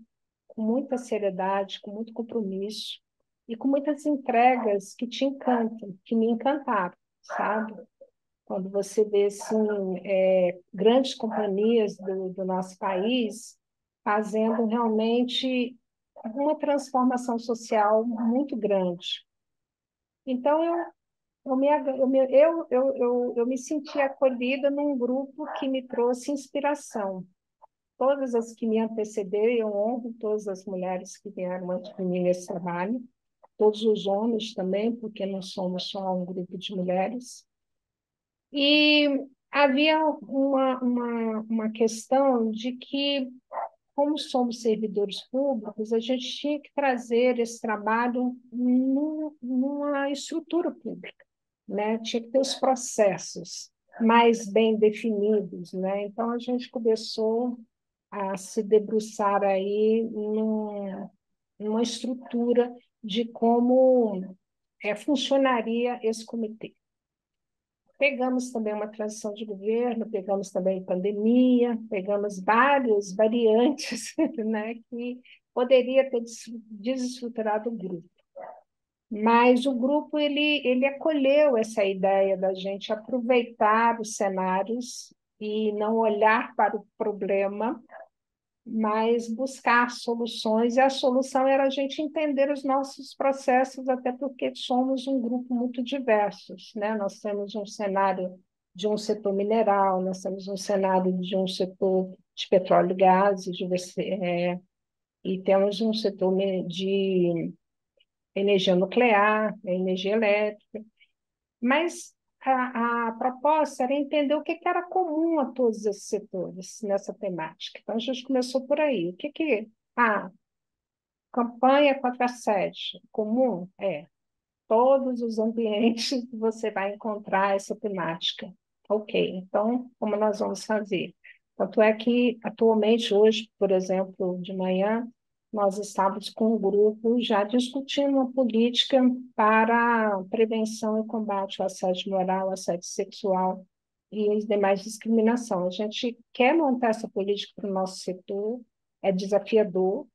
com muita seriedade, com muito compromisso e com muitas entregas que te encantam, que me encantaram, sabe? Quando você vê assim, grandes companhias do nosso país fazendo realmente uma transformação social muito grande. Então, eu me senti acolhida num grupo que me trouxe inspiração. Todas as que me antecederam, eu honro todas as mulheres que vieram antes de mim nesse trabalho, todos os homens também, porque não somos só um grupo de mulheres. E havia uma questão de que, como somos servidores públicos, a gente tinha que trazer esse trabalho numa estrutura pública, né? Tinha que ter os processos mais bem definidos, né? Então, a gente começou a se debruçar aí numa estrutura de como funcionaria esse comitê. Pegamos também uma transição de governo, pegamos também pandemia, pegamos várias variantes, né, que poderia ter desestruturado o grupo. Mas o grupo ele acolheu essa ideia da gente aproveitar os cenários e não olhar para o problema, mas buscar soluções, e a solução era a gente entender os nossos processos, até porque somos um grupo muito diverso, né? Nós temos um cenário de um setor mineral, nós temos um cenário de um setor de petróleo e gás, e temos um setor de energia nuclear, energia elétrica, mas a proposta era entender o que era comum a todos esses setores nessa temática. Então, a gente começou por aí. O que. Ah, campanha contra a assédio. Comum? É. Todos os ambientes você vai encontrar essa temática. Ok, então, como nós vamos fazer? Tanto é que, atualmente, hoje, por exemplo, de manhã, nós estávamos com um grupo já discutindo uma política para prevenção e combate ao assédio moral, assédio sexual e as demais discriminação. A gente quer montar essa política para o nosso setor, é desafiador,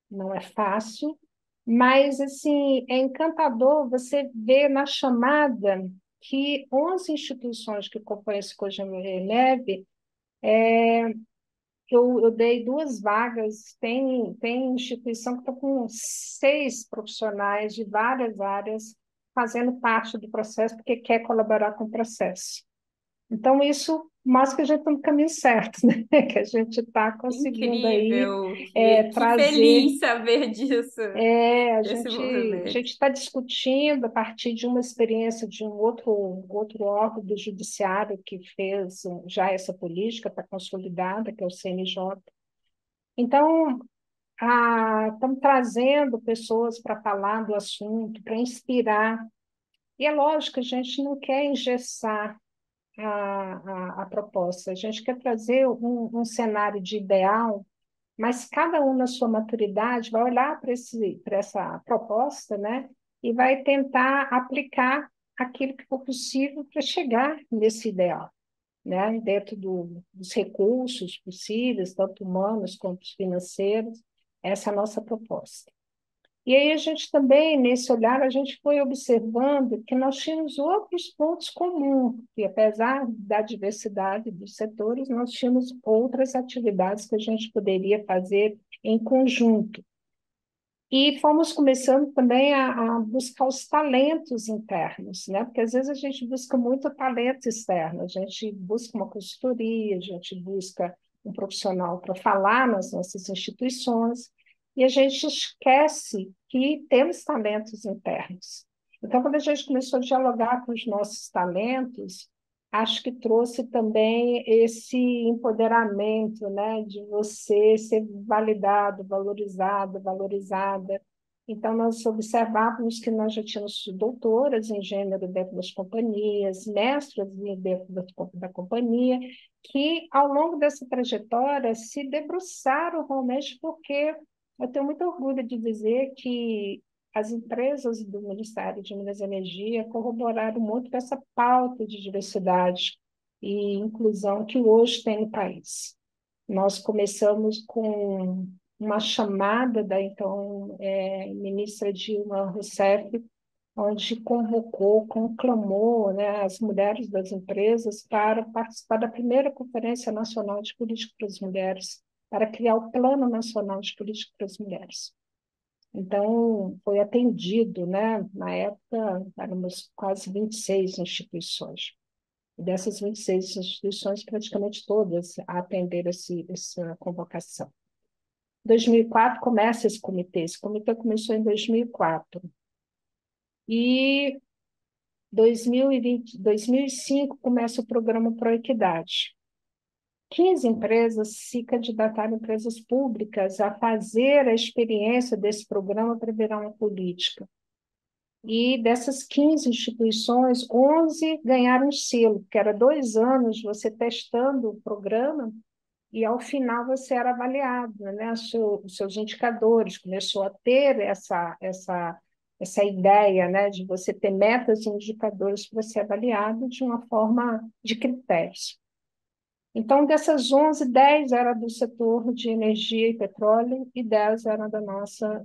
não é fácil, mas assim é encantador você ver na chamada que 11 instituições que compõem esse COGEMELEV, eu dei 2 vagas, tem instituição que está com 6 profissionais de várias áreas fazendo parte do processo porque quer colaborar com o processo. Então, isso mostra que a gente está no caminho certo, né? Que a gente está conseguindo aí Incrível, que trazer. feliz saber disso, A desse gente movimento. está discutindo a partir de uma experiência de um outro órgão do judiciário que fez já essa política, está consolidada, que é o CNJ. Então, estamos trazendo pessoas para falar do assunto, para inspirar. E é lógico, a gente não quer engessar a proposta, a gente quer trazer um cenário de ideal, mas cada um na sua maturidade vai olhar para essa proposta, né, e vai tentar aplicar aquilo que for possível para chegar nesse ideal, né, dentro dos recursos possíveis, tanto humanos quanto financeiros. Essa é a nossa proposta. E aí a gente também, nesse olhar, a gente foi observando que nós tínhamos outros pontos comuns, que apesar da diversidade dos setores, nós tínhamos outras atividades que a gente poderia fazer em conjunto. E fomos começando também a buscar os talentos internos, né? Porque às vezes a gente busca muito talento externo, a gente busca uma consultoria, a gente busca um profissional para falar nas nossas instituições, e a gente esquece que temos talentos internos. Então, quando a gente começou a dialogar com os nossos talentos, acho que trouxe também esse empoderamento, né, de você ser validado, valorizado, valorizada. Então, nós observávamos que nós já tínhamos doutoras em gênero dentro das companhias, mestras dentro da companhia, que, ao longo dessa trajetória, se debruçaram realmente, porque eu tenho muito orgulho de dizer que as empresas do Ministério de Minas e Energia corroboraram muito com essa pauta de diversidade e inclusão que hoje tem no país. Nós começamos com uma chamada da então ministra Dilma Rousseff, onde convocou, conclamou, né, as mulheres das empresas para participar da primeira Conferência Nacional de Política para as Mulheres, para criar o Plano Nacional de Política para as Mulheres. Então, foi atendido, né? Na época, éramos quase 26 instituições. E dessas 26 instituições, praticamente todas atenderam essa convocação. Em 2004, começa esse comitê. Esse comitê começou em 2004. E 2005 começa o programa Proequidade. 15 empresas se candidataram, empresas públicas, a fazer a experiência desse programa para virar uma política. E dessas 15 instituições, 11 ganharam selo, que era 2 anos você testando o programa e, ao final, você era avaliado, né? Os seus indicadores. Começou a ter essa ideia, né, de você ter metas e indicadores para ser avaliado de uma forma de critérios. Então, dessas 11, 10 eram do setor de energia e petróleo e 10 eram da nossa,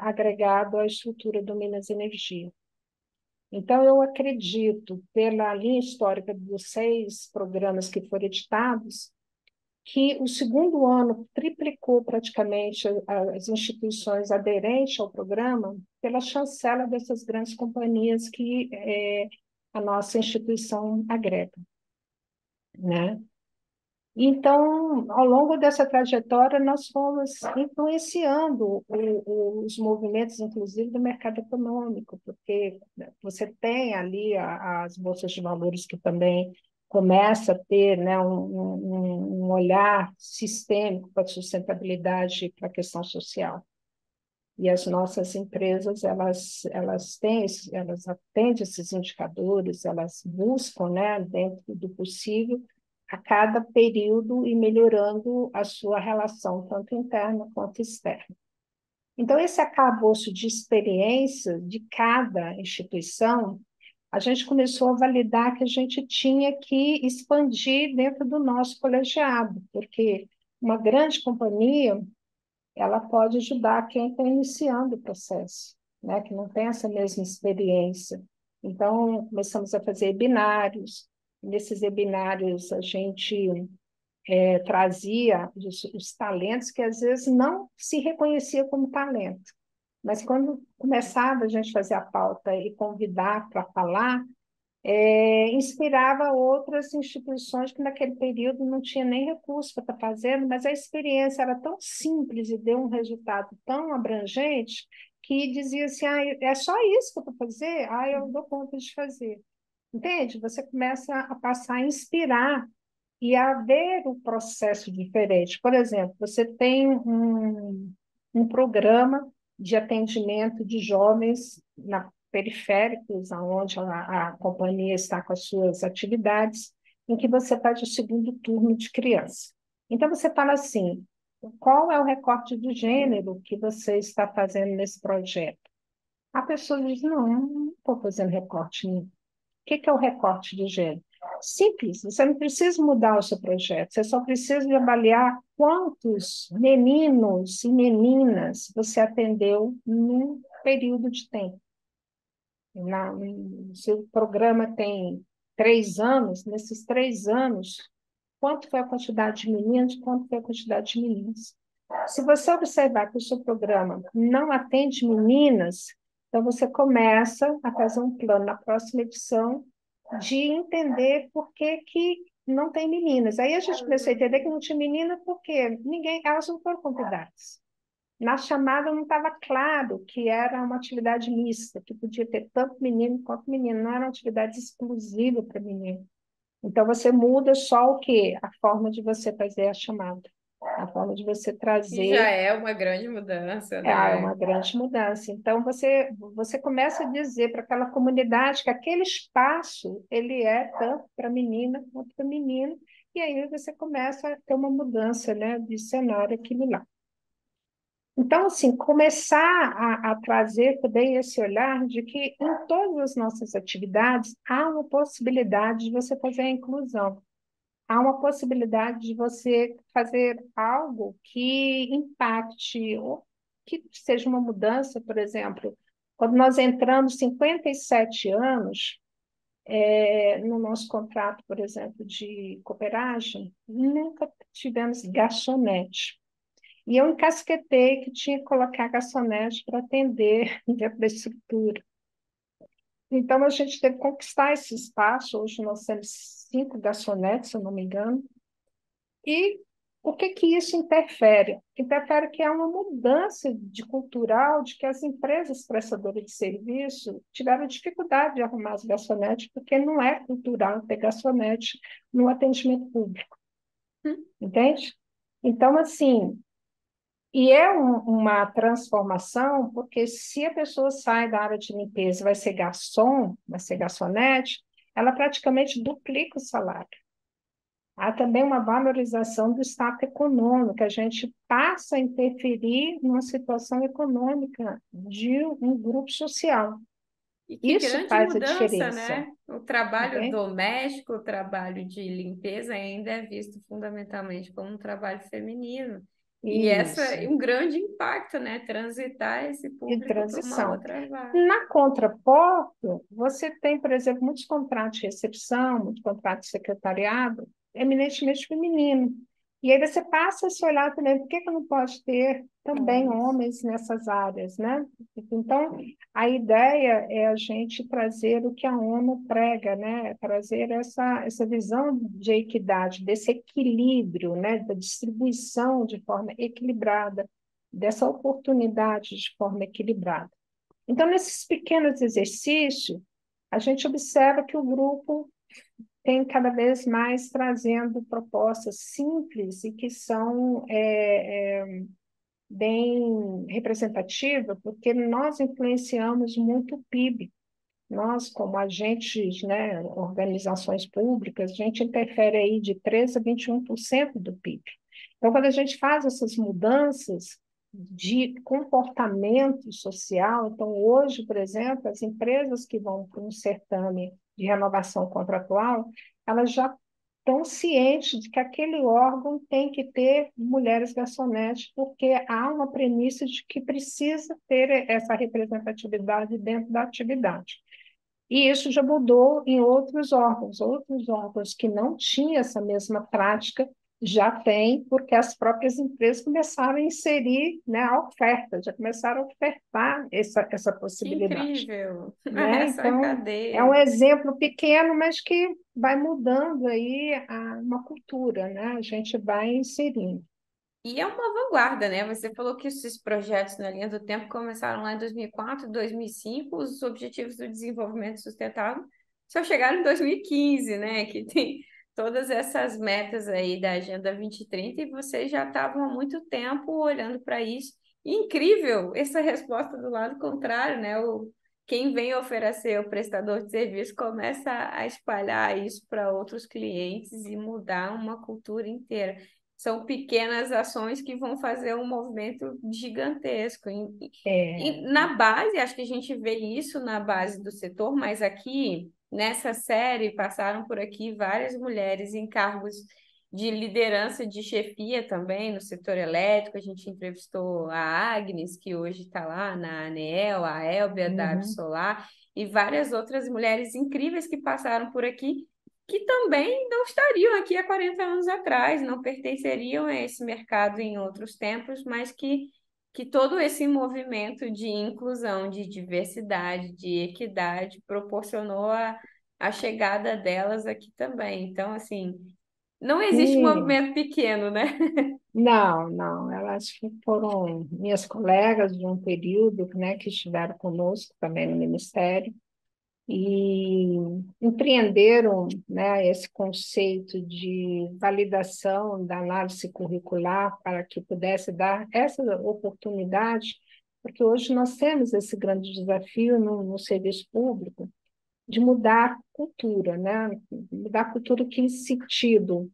agregado à estrutura do Minas Energia. Então, eu acredito, pela linha histórica dos 6 programas que foram editados, que o segundo ano triplicou praticamente as instituições aderentes ao programa pela chancela dessas grandes companhias que a nossa instituição agrega, né? Então, ao longo dessa trajetória, nós fomos influenciando os movimentos, inclusive, do mercado econômico, porque você tem ali as bolsas de valores que também começa a ter, né, um olhar sistêmico para a sustentabilidade e para a questão social. E as nossas empresas, elas atendem esses indicadores, elas buscam, né, dentro do possível, a cada período e melhorando a sua relação, tanto interna quanto externa. Então, esse arcabouço de experiência de cada instituição, a gente começou a validar que a gente tinha que expandir dentro do nosso colegiado, porque uma grande companhia ela pode ajudar quem está iniciando o processo, né, que não tem essa mesma experiência. Então, começamos a fazer webinários. Nesses webinários, a gente trazia os talentos que às vezes não se reconhecia como talento. Mas quando começava a gente fazer a pauta e convidar para falar, inspirava outras instituições que naquele período não tinha nem recurso para estar fazendo, mas a experiência era tão simples e deu um resultado tão abrangente que dizia assim, ah, é só isso que eu vou fazer? Ah, eu dou conta de fazer. Entende? Você começa a passar a inspirar e a ver o processo diferente. Por exemplo, você tem um programa de atendimento de jovens na periféricos, onde a companhia está com as suas atividades, em que você faz o segundo turno de criança. Então, você fala assim, qual é o recorte do gênero que você está fazendo nesse projeto? A pessoa diz, não estou fazendo recorte nenhum. O que é o recorte de gênero? Simples, você não precisa mudar o seu projeto, você só precisa de avaliar quantos meninos e meninas você atendeu num período de tempo. Se o programa tem 3 anos, nesses 3 anos, quanto foi a quantidade de meninos, quanto foi a quantidade de meninas. Se você observar que o seu programa não atende meninas, então você começa a fazer um plano na próxima edição de entender por que, que não tem meninas. Aí a gente começou a entender que não tinha menina porque elas não foram convidadas. Na chamada não estava claro que era uma atividade mista, que podia ter tanto menino quanto menino, não era uma atividade exclusiva para menino. Então, você muda só o quê? A forma de você fazer a chamada, a forma de você E já trazer é uma grande mudança, é uma né? grande mudança. Então, você começa a dizer para aquela comunidade que aquele espaço ele é tanto para menina quanto para menino, e aí você começa a ter uma mudança, né, de cenário aquilo lá. Então, assim, começar a trazer também esse olhar de que em todas as nossas atividades há uma possibilidade de você fazer a inclusão. Há uma possibilidade de você fazer algo que impacte, ou que seja uma mudança, por exemplo, quando nós entramos 57 anos no nosso contrato, por exemplo, de cooperagem, nunca tivemos garçonete. E eu encasquetei que tinha que colocar garçonete para atender dentro da estrutura. Então, a gente teve que conquistar esse espaço. Hoje nós temos 5 garçonetes, se eu não me engano. E o que que isso interfere? Interfere que há uma mudança de cultural, de que as empresas prestadoras de serviço tiveram dificuldade de arrumar as garçonetes, porque não é cultural ter garçonete no atendimento público, entende? Então, assim, e é uma transformação, porque se a pessoa sai da área de limpeza e vai ser garçom, vai ser garçonete, ela praticamente duplica o salário. Há também uma valorização do status econômico, a gente passa a interferir numa situação econômica de um grupo social. E que Isso grande faz a mudança, diferença, né? O trabalho entende? doméstico, o trabalho de limpeza ainda é visto fundamentalmente como um trabalho feminino. E Isso, um grande impacto, né? Transitar esse de público para uma transição. outra vaga. Na contraporto, você tem, por exemplo, muitos contratos de recepção, muitos contratos de secretariado, eminentemente feminino. E aí você passa a se olhar também, por que que não pode ter também Homens. homens nessas áreas, né? Então, a ideia é a gente trazer o que a ONU prega, né? Trazer essa visão de equidade, desse equilíbrio, né? Da distribuição de forma equilibrada, dessa oportunidade de forma equilibrada. Então, nesses pequenos exercícios, a gente observa que o grupo tem cada vez mais trazendo propostas simples e que são bem representativas, porque nós influenciamos muito o PIB. Nós, como agentes, né, organizações públicas, a gente interfere aí de 13 a 21% do PIB. Então, quando a gente faz essas mudanças de comportamento social, então hoje, por exemplo, as empresas que vão para um certame de renovação contratual, elas já estão cientes de que aquele órgão tem que ter mulheres garçonetes, porque há uma premissa de que precisa ter essa representatividade dentro da atividade. E isso já mudou em outros órgãos que não tinham essa mesma prática já têm, porque as próprias empresas começaram a inserir, né, a oferta, já começaram a ofertar essa Que possibilidade, incrível! né? Essa Então, é um cadeia. exemplo pequeno, mas que vai mudando aí uma cultura, né? A gente vai inserindo. E é uma vanguarda, né? Você falou que esses projetos na linha do tempo começaram lá em 2004, 2005, os Objetivos do Desenvolvimento Sustentável só chegaram em 2015, né? Que tem todas essas metas aí da Agenda 2030 e vocês já estavam há muito tempo olhando para isso. E incrível essa resposta do lado contrário, né? Quem vem oferecer o prestador de serviço começa a espalhar isso para outros clientes e mudar uma cultura inteira. São pequenas ações que vão fazer um movimento gigantesco. E É, na base, acho que a gente vê isso na base do setor, mas aqui, nessa série, passaram por aqui várias mulheres em cargos de liderança, de chefia também, no setor elétrico. A gente entrevistou a Agnes, que hoje está lá na ANEEL, a Elbia da uhum. Absolar, e várias outras mulheres incríveis que passaram por aqui que também não estariam aqui há 40 anos atrás, não pertenceriam a esse mercado em outros tempos, mas que todo esse movimento de inclusão, de diversidade, de equidade proporcionou a chegada delas aqui também. Então, assim, não existe Sim, movimento pequeno, né? não, não, elas foram minhas colegas de um período, né, que estiveram conosco também no Ministério e empreenderam, né, esse conceito de validação da análise curricular para que pudesse dar essa oportunidade, porque hoje nós temos esse grande desafio no serviço público de mudar a cultura, né? Mudar a cultura que sentido?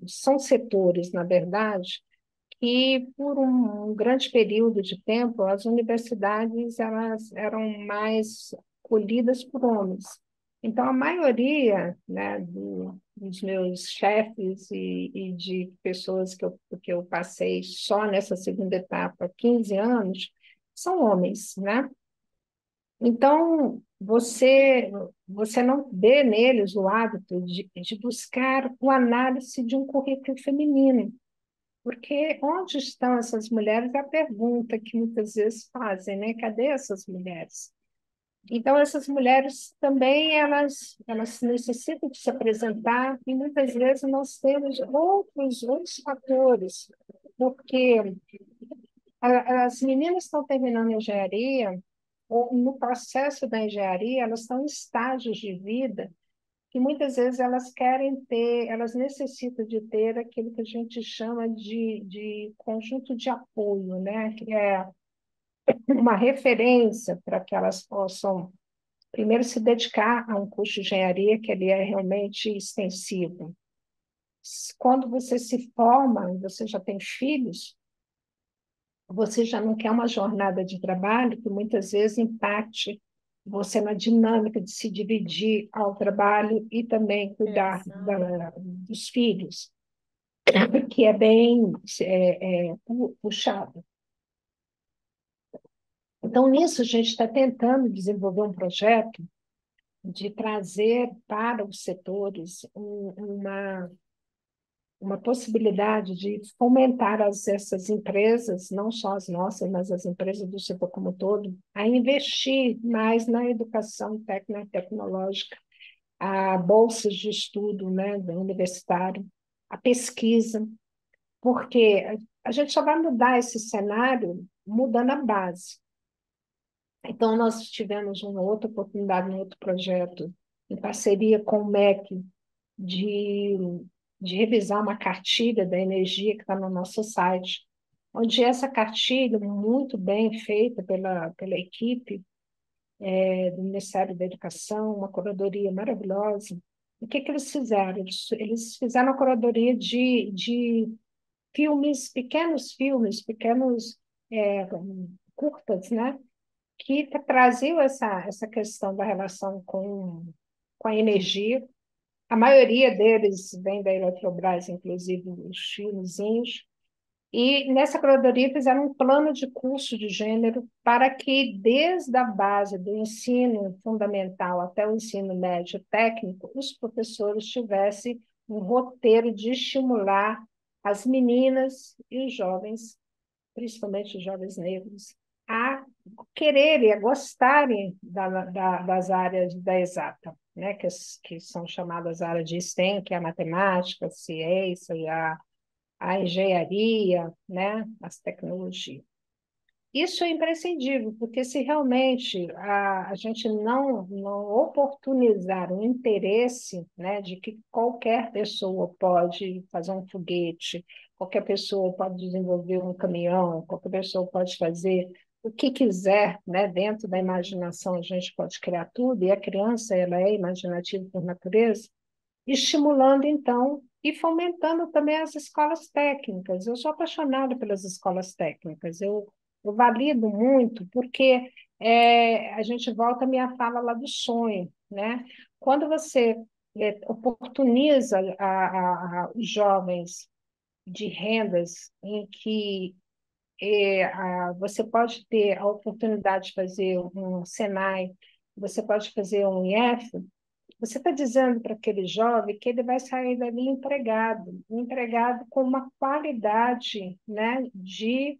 São setores, na verdade, que por um grande período de tempo as universidades elas eram mais colhidas por homens. Então a maioria, né, dos meus chefes e de pessoas que eu passei só nessa segunda etapa, 15 anos, são homens, né? Então, você não vê neles o hábito de buscar o análise de um currículo feminino, porque onde estão essas mulheres? É a pergunta que muitas vezes fazem, né? Cadê essas mulheres? Então, essas mulheres também, elas necessitam de se apresentar e muitas vezes nós temos outros fatores, porque as meninas estão terminando engenharia, ou no processo da engenharia, elas estão em estágios de vida que muitas vezes elas querem ter, elas necessitam de ter aquilo que a gente chama de conjunto de apoio, né? Que é uma referência para que elas possam, primeiro, se dedicar a um curso de engenharia que ele é realmente extensivo. Quando você se forma, você já tem filhos, você já não quer uma jornada de trabalho que muitas vezes impacte você na dinâmica de se dividir ao trabalho e também cuidar Exato. dos filhos, que é bem puxado. Então, nisso, a gente está tentando desenvolver um projeto de trazer para os setores uma possibilidade de fomentar essas empresas, não só as nossas, mas as empresas do setor como um todo, a investir mais na educação técnica e tecnológica, a bolsas de estudo, né, universitário, a pesquisa, porque a gente só vai mudar esse cenário mudando a base. Então, nós tivemos uma outra oportunidade, um outro projeto, em parceria com o MEC, de, de revisar uma cartilha da energia que está no nosso site, onde essa cartilha, muito bem feita pela equipe do Ministério da Educação, uma curadoria maravilhosa. O que, que eles fizeram? Eles fizeram a curadoria de filmes, pequenos curtas, né? Que traziam essa questão da relação com a energia. A maioria deles vem da Eletrobras, inclusive os filmezinhos. E nessa curadoria fizeram um plano de curso de gênero para que, desde a base do ensino fundamental até o ensino médio técnico, os professores tivessem um roteiro de estimular as meninas e os jovens, principalmente os jovens negros, a quererem, a gostarem das áreas da exata, né? Que são chamadas áreas de STEM, que é a matemática, a ciência e a engenharia, né? As tecnologias. Isso é imprescindível, porque se realmente a gente não oportunizar o interesse, né, de que qualquer pessoa pode fazer um foguete, qualquer pessoa pode desenvolver um caminhão, qualquer pessoa pode fazer o que quiser, né, dentro da imaginação a gente pode criar tudo, e a criança ela é imaginativa por natureza, estimulando, então, e fomentando também as escolas técnicas. Eu sou apaixonada pelas escolas técnicas, eu valido muito, porque a gente volta à minha fala lá do sonho, né? Quando você oportuniza os jovens de rendas em que você pode ter a oportunidade de fazer um Senai, você pode fazer um IF, você está dizendo para aquele jovem que ele vai sair dali empregado com uma qualidade, né, de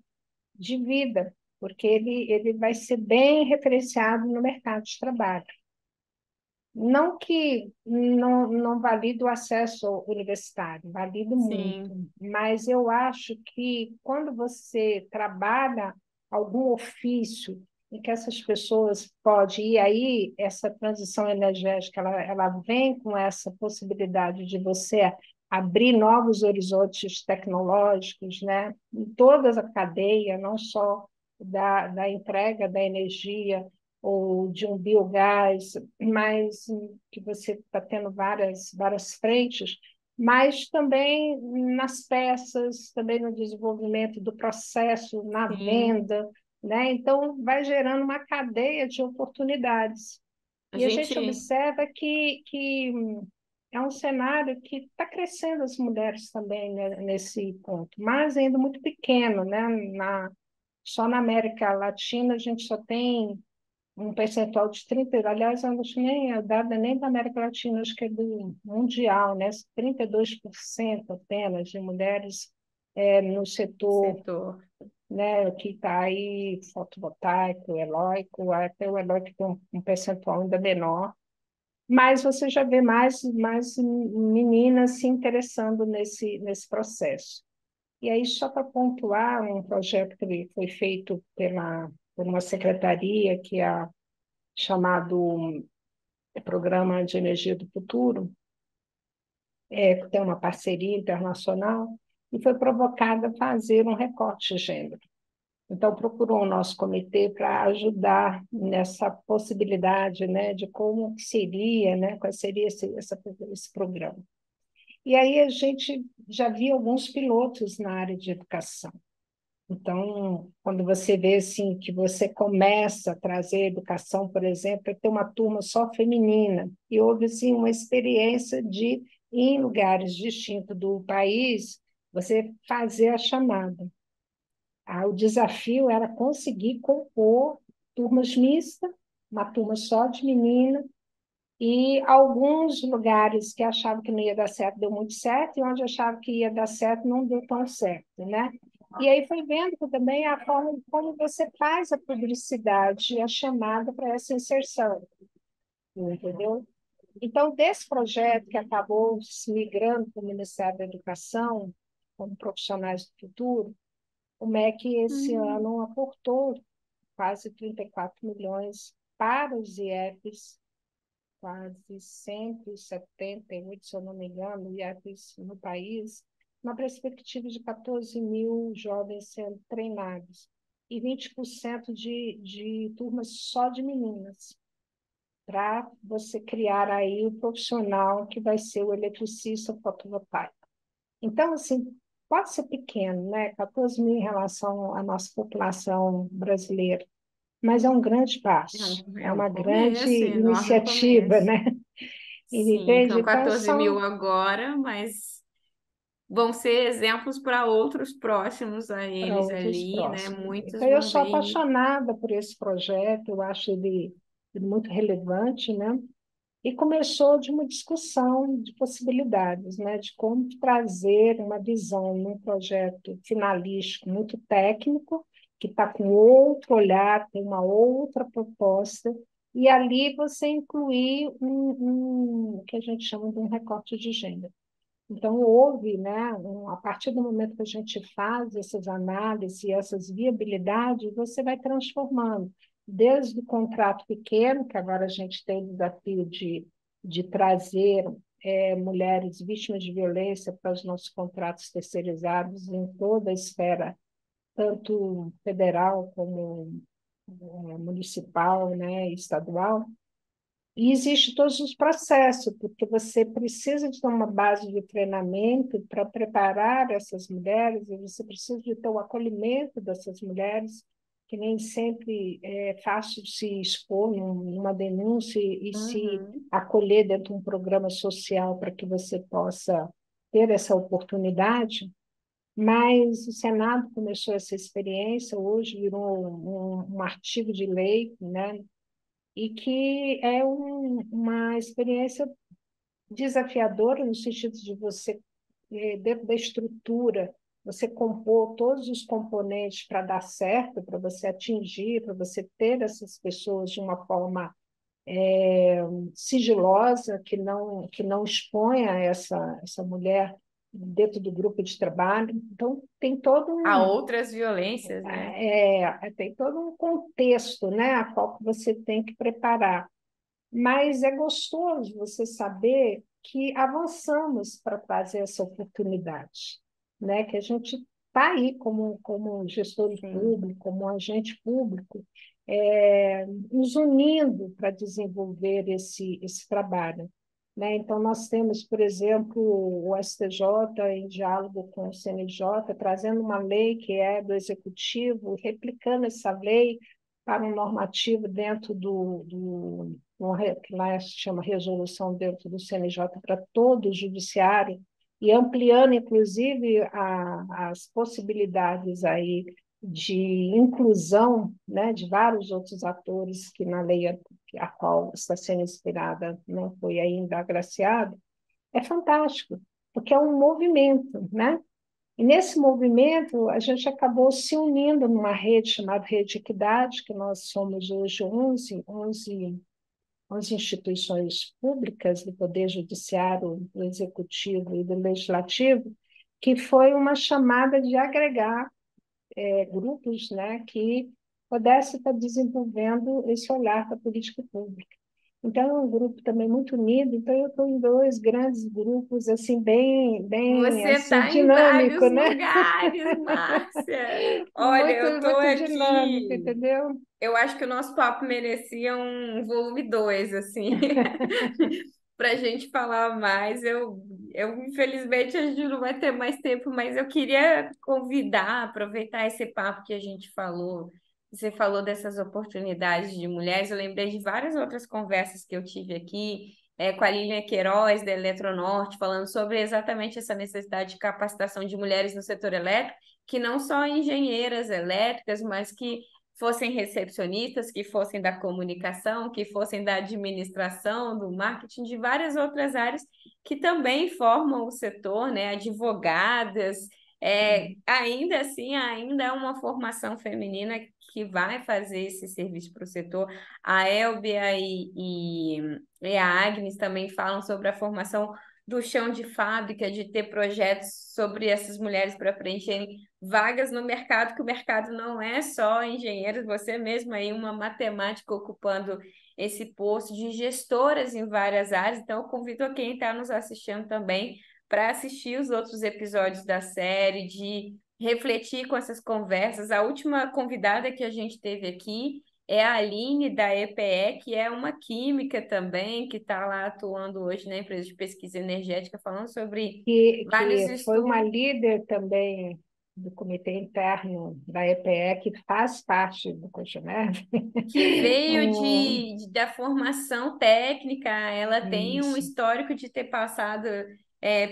vida, porque ele vai ser bem referenciado no mercado de trabalho. Não que não valide o acesso universitário, valido muito, Sim, mas eu acho que quando você trabalha algum ofício em que essas pessoas podem, e aí essa transição energética, ela vem com essa possibilidade de você abrir novos horizontes tecnológicos, né? Em toda a cadeia, não só da entrega da energia, ou de um biogás, mas que você está tendo várias frentes, mas também nas peças, também no desenvolvimento do processo, na sim. venda, né? Então, vai gerando uma cadeia de oportunidades. A E a gente gente, observa que é um cenário que está crescendo as mulheres também, né, nesse ponto, mas ainda muito pequeno, né? Só na América Latina a gente só tem um percentual de 30, aliás, eu não acho nem a dada nem da América Latina, acho que é do mundial, né? 32% apenas de mulheres no setor, setor, né, que está aí fotovoltaico, eólico, até o eólico tem um percentual ainda menor, mas você já vê mais meninas se interessando nesse processo. E aí, só para pontuar, um projeto que foi feito por uma secretaria, que é chamado Programa de Energia do Futuro, que tem uma parceria internacional, e foi provocada a fazer um recorte de gênero. Então, procurou o nosso comitê para ajudar nessa possibilidade, né, de como seria, né, qual seria esse programa. E aí a gente já viu alguns pilotos na área de educação. Então, quando você vê assim que você começa a trazer educação, por exemplo, ter uma turma só feminina, e houve assim uma experiência de em lugares distintos do país, você fazer a chamada. O desafio era conseguir compor turmas mistas, uma turma só de menina, E alguns lugares que achavam que não ia dar certo, deu muito certo, e onde achavam que ia dar certo, não deu tão certo, né? E aí foi vendo que também a forma como você faz a publicidade e a chamada para essa inserção, entendeu? Então, desse projeto que acabou se migrando para o Ministério da Educação, como profissionais do futuro, o MEC esse Hum, ano aportou quase 34 milhões para os IEPs, quase 178, se eu não me engano, IEPs no país, uma perspectiva de 14 mil jovens sendo treinados e 20% de turmas só de meninas, para você criar aí o profissional que vai ser o eletricista fotovoltaico. Então, assim, pode ser pequeno, né? 14 mil em relação à nossa população brasileira, mas é um grande passo, é é um uma grande começo, enorme iniciativa, começo. né? Sim, Entende? são Então, 14 mil são agora, mas vão ser exemplos para outros próximos a para eles outros ali, né? próximos. Muitos Então, eu vão sou ver isso. apaixonada por esse projeto, eu acho ele muito relevante, né? E começou de uma discussão de possibilidades, né, de como trazer uma visão num projeto finalístico muito técnico, que está com outro olhar, tem uma outra proposta, e ali você incluir o que a gente chama de um recorte de gênero. Então, houve, né, a partir do momento que a gente faz essas análises e essas viabilidades, você vai transformando, desde o contrato pequeno, que agora a gente tem o desafio de trazer mulheres vítimas de violência para os nossos contratos terceirizados em toda a esfera, tanto federal como municipal, né, estadual, e existe todos os processos, porque você precisa de ter uma base de treinamento para preparar essas mulheres, e você precisa de ter o acolhimento dessas mulheres, que nem sempre é fácil se expor numa denúncia e se Uhum. acolher dentro de um programa social para que você possa ter essa oportunidade. Mas o Senado começou essa experiência, hoje virou um artigo de lei, né, e que é uma experiência desafiadora no sentido de você, dentro da estrutura, você compor todos os componentes para dar certo, para você atingir, para você ter essas pessoas de uma forma sigilosa, que não exponha essa mulher dentro do grupo de trabalho. Então, Há outras violências, né? tem todo um contexto, né, a qual você tem que preparar. Mas é gostoso você saber que avançamos para trazer essa oportunidade, né? Que a gente está aí como gestor Sim. público, como agente público, nos unindo para desenvolver esse trabalho. Né? Então, nós temos, por exemplo, o STJ em diálogo com o CNJ, trazendo uma lei que é do Executivo, replicando essa lei para um normativo dentro que lá se chama resolução dentro do CNJ para todo o judiciário, e ampliando, inclusive, as possibilidades aí de inclusão, né, de vários outros atores que na lei a qual está sendo inspirada não foi ainda agraciada, é fantástico, porque é um movimento, né? E nesse movimento, a gente acabou se unindo numa rede chamada Rede Equidade, que nós somos hoje 11 instituições públicas do Poder Judiciário, do Executivo e do Legislativo, que foi uma chamada de agregar grupos, né, que pudesse estar desenvolvendo esse olhar para a política pública. Então, é um grupo também muito unido, então eu estou em dois grandes grupos, assim, bem Você assim, está em vários dinâmico, né? lugares, Márcia. Olha, Muito, eu estou muito dinâmico, aqui. entendeu? Eu acho que o nosso papo merecia um volume 2 assim, para a gente falar mais. Infelizmente, a gente não vai ter mais tempo, mas eu queria convidar, aproveitar esse papo que a gente falou. Você falou dessas oportunidades de mulheres, eu lembrei de várias outras conversas que eu tive aqui, com a Lilian Queiroz, da Eletronorte, falando sobre exatamente essa necessidade de capacitação de mulheres no setor elétrico, que não só engenheiras elétricas, mas que fossem recepcionistas, que fossem da comunicação, que fossem da administração, do marketing, de várias outras áreas que também formam o setor, né? Advogadas, ainda assim, ainda é uma formação feminina que vai fazer esse serviço para o setor. A Elbia e a Agnes também falam sobre a formação do chão de fábrica, de ter projetos sobre essas mulheres para preencherem vagas no mercado, que o mercado não é só engenheiros, você mesma aí, uma matemática ocupando esse posto de gestoras em várias áreas. Então, eu convido a quem está nos assistindo também para assistir os outros episódios da série, de refletir com essas conversas. A última convidada que a gente teve aqui é a Aline, da EPE, que é uma química também, que está lá atuando hoje na empresa de pesquisa energética, falando sobre vários que foi uma estudos, líder também do comitê interno da EPE, que faz parte do Cotonete. que veio Um, da formação técnica. Ela tem um isso. histórico de ter passado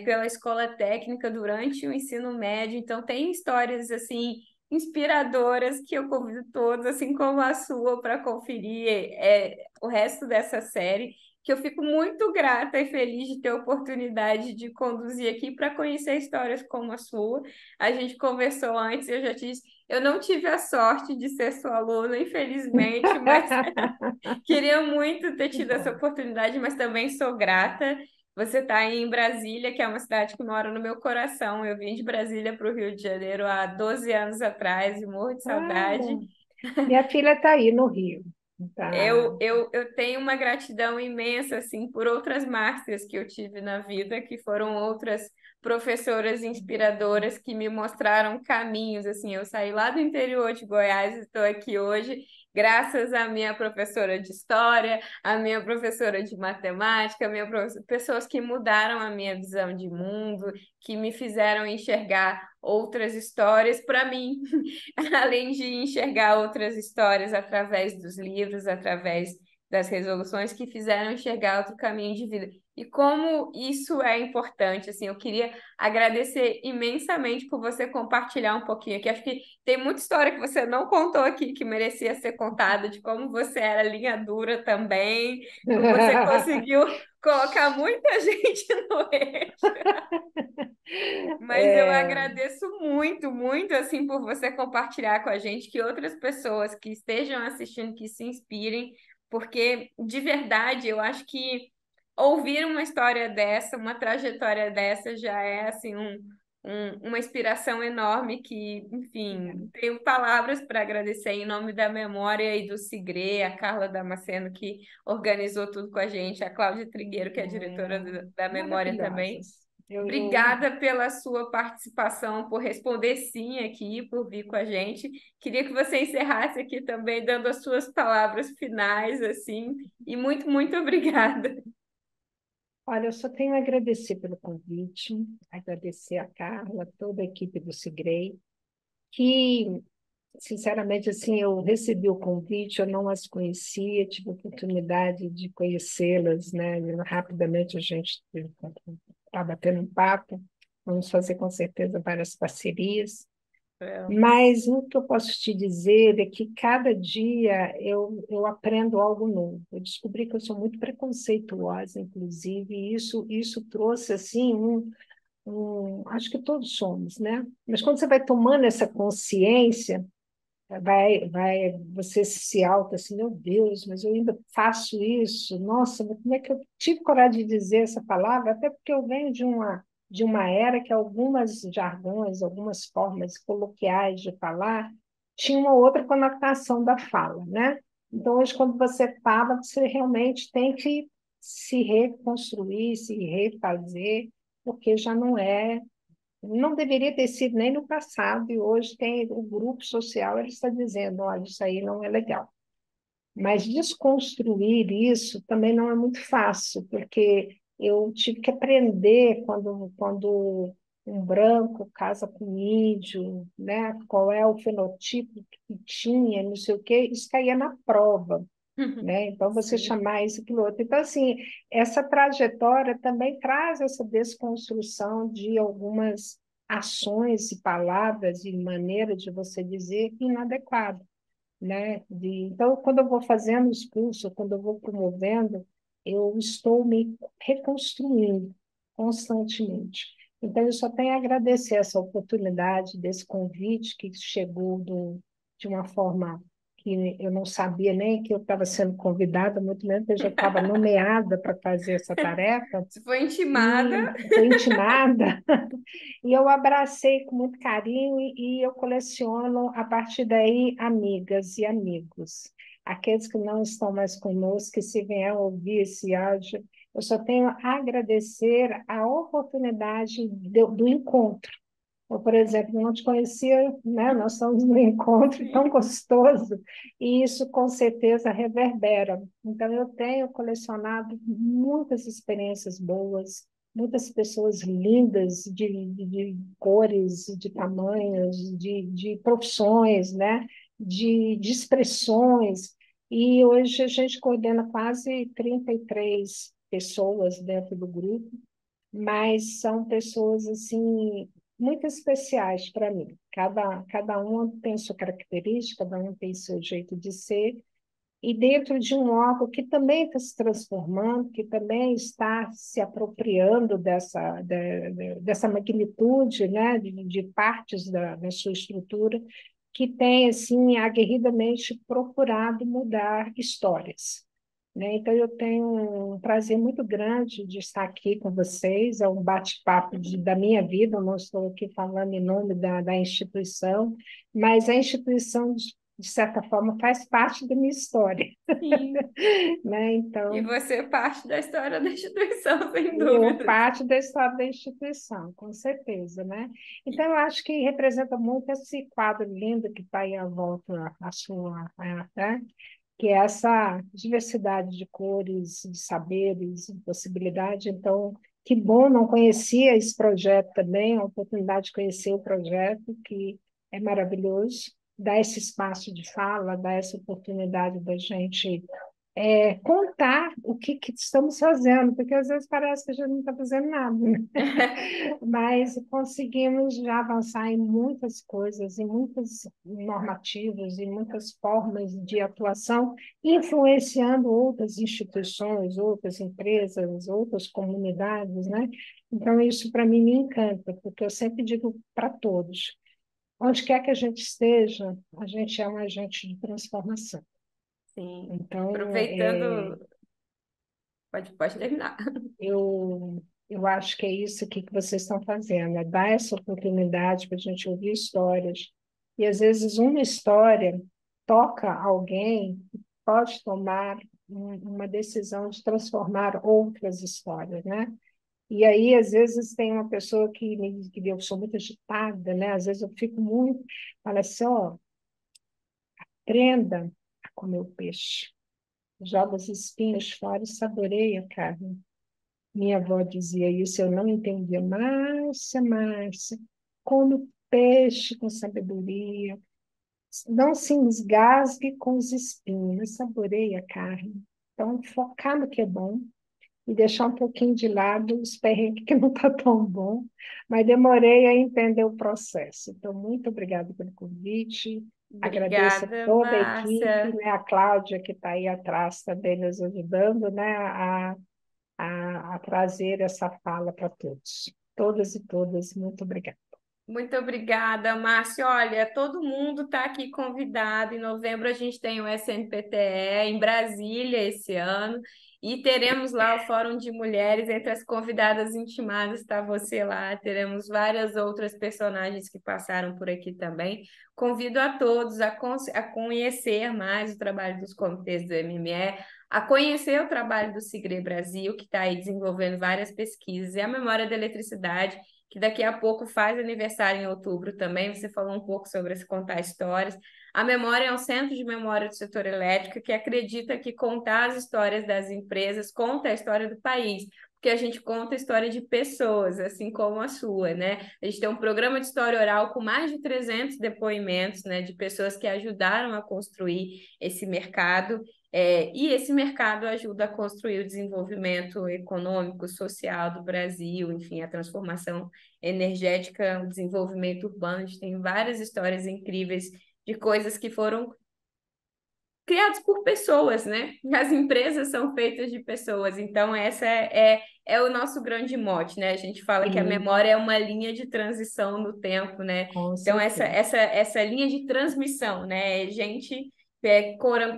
pela escola técnica durante o ensino médio, então tem histórias assim inspiradoras que eu convido todos, assim como a sua, para conferir o resto dessa série, que eu fico muito grata e feliz de ter a oportunidade de conduzir aqui para conhecer histórias como a sua. A gente conversou antes, eu já te disse, eu não tive a sorte de ser sua aluna, infelizmente, mas queria muito ter Que tido essa bom. oportunidade, mas também sou grata. Você está em Brasília, que é uma cidade que mora no meu coração. Eu vim de Brasília para o Rio de Janeiro há 12 anos atrás e morro de saudade. Ah, minha filha está aí no Rio. Tá. Eu tenho uma gratidão imensa assim por outras masters que eu tive na vida, que foram outras professoras inspiradoras que me mostraram caminhos. Assim, eu saí lá do interior de Goiás e estou aqui hoje graças à minha professora de história, à minha professora de matemática, pessoas que mudaram a minha visão de mundo, que me fizeram enxergar outras histórias para mim. Além de enxergar outras histórias através dos livros, através das resoluções que fizeram enxergar outro caminho de vida. E como isso é importante, assim, eu queria agradecer imensamente por você compartilhar um pouquinho aqui. Acho que tem muita história que você não contou aqui que merecia ser contada, de como você era linha dura também, como você conseguiu colocar muita gente no eixo. Mas eu É, agradeço muito, muito, assim, por você compartilhar com a gente, que outras pessoas que estejam assistindo, que se inspirem, porque de verdade eu acho que ouvir uma história dessa, uma trajetória dessa, já é, assim, uma inspiração enorme que, enfim, tenho palavras para agradecer em nome da memória e do Sigre, a Carla Damasceno, que organizou tudo com a gente, a Cláudia Trigueiro, que é diretora da memória também. maravilhosas. Eu, Obrigada pela sua participação, por responder sim aqui, por vir com a gente. Queria que você encerrasse aqui também, dando as suas palavras finais, assim, e muito, muito obrigada. olha, eu só tenho a agradecer pelo convite, agradecer a Carla, toda a equipe do Sigrei, que, sinceramente, assim, eu recebi o convite, eu não as conhecia, tive a oportunidade de conhecê-las, né? E rapidamente a gente está batendo um papo, vamos fazer com certeza várias parcerias. Vamos. Mas o que eu posso te dizer é que cada dia eu aprendo algo novo. Eu descobri que eu sou muito preconceituosa, inclusive, e isso trouxe assim acho que todos somos, né? Mas quando você vai tomando essa consciência, você se alta assim, meu Deus, mas eu ainda faço isso. Nossa, mas como é que eu tive coragem de dizer essa palavra? Até porque eu venho de uma era que algumas jargões, algumas formas coloquiais de falar tinham uma outra conotação da fala, né? Então, hoje, quando você fala, você realmente tem que se reconstruir, se refazer, porque já não deveria ter sido nem no passado, e hoje tem o grupo social, ele está dizendo, olha, isso aí não é legal. Mas desconstruir isso também não é muito fácil, porque eu tive que aprender quando um branco casa com um índio, né? Qual é o fenotipo que tinha, não sei o quê, isso caía na prova, né? Então, você Sim. chamar isso, aquilo outro. Então, assim, essa trajetória também traz essa desconstrução de algumas ações e palavras e maneira de você dizer inadequada. né? Então, quando eu vou fazendo os cursos, quando eu vou promovendo, eu estou me reconstruindo constantemente. Então, eu só tenho a agradecer essa oportunidade, desse convite que chegou de uma forma que eu não sabia nem que eu estava sendo convidada, muito menos que eu já estava nomeada para fazer essa tarefa, Se foi intimada, e foi intimada. E eu abracei com muito carinho e eu coleciono, a partir daí, amigas e amigos. Aqueles que não estão mais conosco, que se vier ouvir esse áudio, eu só tenho a agradecer a oportunidade do encontro. Eu, por exemplo, não te conhecia, né? Nós estamos num encontro tão sim. gostoso e isso com certeza reverbera. Então, eu tenho colecionado muitas experiências boas, muitas pessoas lindas de cores, de tamanhos, de profissões, né? De expressões. E hoje a gente coordena quase 33 pessoas dentro do grupo, mas são pessoas assim muito especiais para mim. Cada um tem sua característica, cada um tem seu jeito de ser, e dentro de um órgão que também está se transformando, que também está se apropriando dessa magnitude, né, de partes da sua estrutura, que tem assim aguerridamente procurado mudar histórias, né? Então, eu tenho um prazer muito grande de estar aqui com vocês. É um bate-papo da minha vida. Eu não estou aqui falando em nome da instituição, mas a instituição, de certa forma, faz parte da minha história, Sim. né? E Então, você é parte da história da instituição, sem eu dúvidas. parte da história da instituição, com certeza, né? Então, eu acho que representa muito esse quadro lindo que está aí à volta, a sua, né? Que é essa diversidade de cores, de saberes, de possibilidade. Então, que bom, não conhecia esse projeto também, a oportunidade de conhecer o projeto, que é maravilhoso, dá esse espaço de fala, dá essa oportunidade da gente contar o que estamos fazendo, porque às vezes parece que a gente não está fazendo nada, né? Mas conseguimos já avançar em muitas coisas, em muitas normativas, em muitas formas de atuação, influenciando outras instituições, outras empresas, outras comunidades, né? Então, isso para mim me encanta, porque eu sempre digo para todos, onde quer que a gente esteja, a gente é um agente de transformação. Sim. Então, Aproveitando, pode terminar. eu acho que é isso que vocês estão fazendo, é dar essa oportunidade para a gente ouvir histórias. E às vezes uma história toca alguém, pode tomar uma decisão de transformar outras histórias, né? E aí, às vezes, tem uma pessoa que eu sou muito agitada, né? Às vezes eu fico muito, fala assim, ó, aprenda a comer o peixe, joga os espinhos fora e saboreia a carne. Minha avó dizia isso, eu não entendia. Márcia, Márcia, come peixe com sabedoria, não se engasgue com os espinhos, saboreie a carne. Então, focar no que é bom e deixar um pouquinho de lado os perrengues que não está tão bom, mas demorei a entender o processo. Então, muito obrigada pelo convite, agradeço a Obrigada, toda a equipe, Márcia. né, a Cláudia, que está aí atrás também nos ajudando, né, a trazer essa fala para todos. Todas e todas, muito obrigada. Muito obrigada, Márcia. Olha, todo mundo está aqui convidado. Em novembro a gente tem o SNPTE em Brasília esse ano e teremos lá o Fórum de Mulheres. Entre as convidadas intimadas está você lá. Teremos várias outras personagens que passaram por aqui também. Convido a todos a conhecer mais o trabalho dos comitês do MME, a conhecer o trabalho do Sigre Brasil, que está aí desenvolvendo várias pesquisas, e a Memória da Eletricidade, que daqui a pouco faz aniversário em outubro também. Você falou um pouco sobre esse contar histórias. A Memória é um centro de memória do setor elétrico que acredita que contar as histórias das empresas conta a história do país, porque a gente conta a história de pessoas, assim como a sua, né? A gente tem um programa de história oral com mais de 300 depoimentos, né, de pessoas que ajudaram a construir esse mercado. E esse mercado ajuda a construir o desenvolvimento econômico, social do Brasil, enfim, a transformação energética, o desenvolvimento urbano. A gente tem várias histórias incríveis de coisas que foram criados por pessoas, né? As empresas são feitas de pessoas, então essa é o nosso grande mote, né? A gente fala que a E, memória é uma linha de transição no tempo, né? com Então certeza. essa linha de transmissão, né? É gente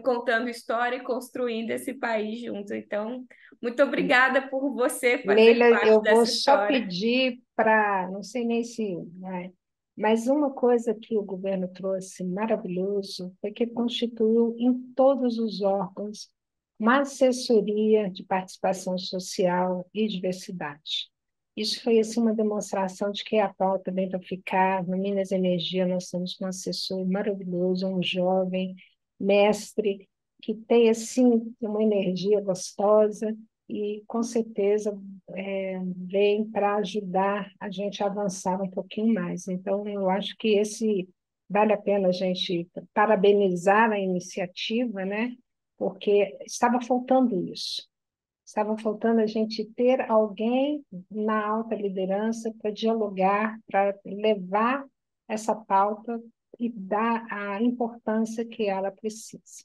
contando história e construindo esse país junto. Então, muito obrigada por você fazer Leila, parte eu vou dessa só história. pedir para, não sei nem se, né, mas uma coisa que o governo trouxe maravilhoso foi que constituiu em todos os órgãos uma assessoria de participação social e diversidade. Isso foi assim, uma demonstração de que a pauta vem para ficar. No Minas Energia, nós temos um assessor maravilhoso, um jovem mestre, que tem assim, uma energia gostosa e, com certeza, vem para ajudar a gente a avançar um pouquinho mais. Então, eu acho que esse vale a pena a gente parabenizar a iniciativa, né? Porque estava faltando isso. Estava faltando a gente ter alguém na alta liderança para dialogar, para levar essa pauta e dar a importância que ela precisa.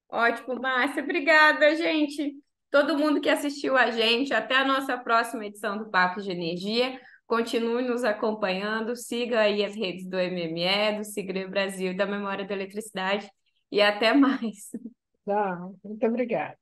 Ótimo, Márcia. Obrigada, gente. Todo mundo que assistiu a gente. Até a nossa próxima edição do Papo de Energia. Continue nos acompanhando. Siga aí as redes do MME, do Segre Brasil e da Memória da Eletricidade. E até mais. Tá, muito obrigada.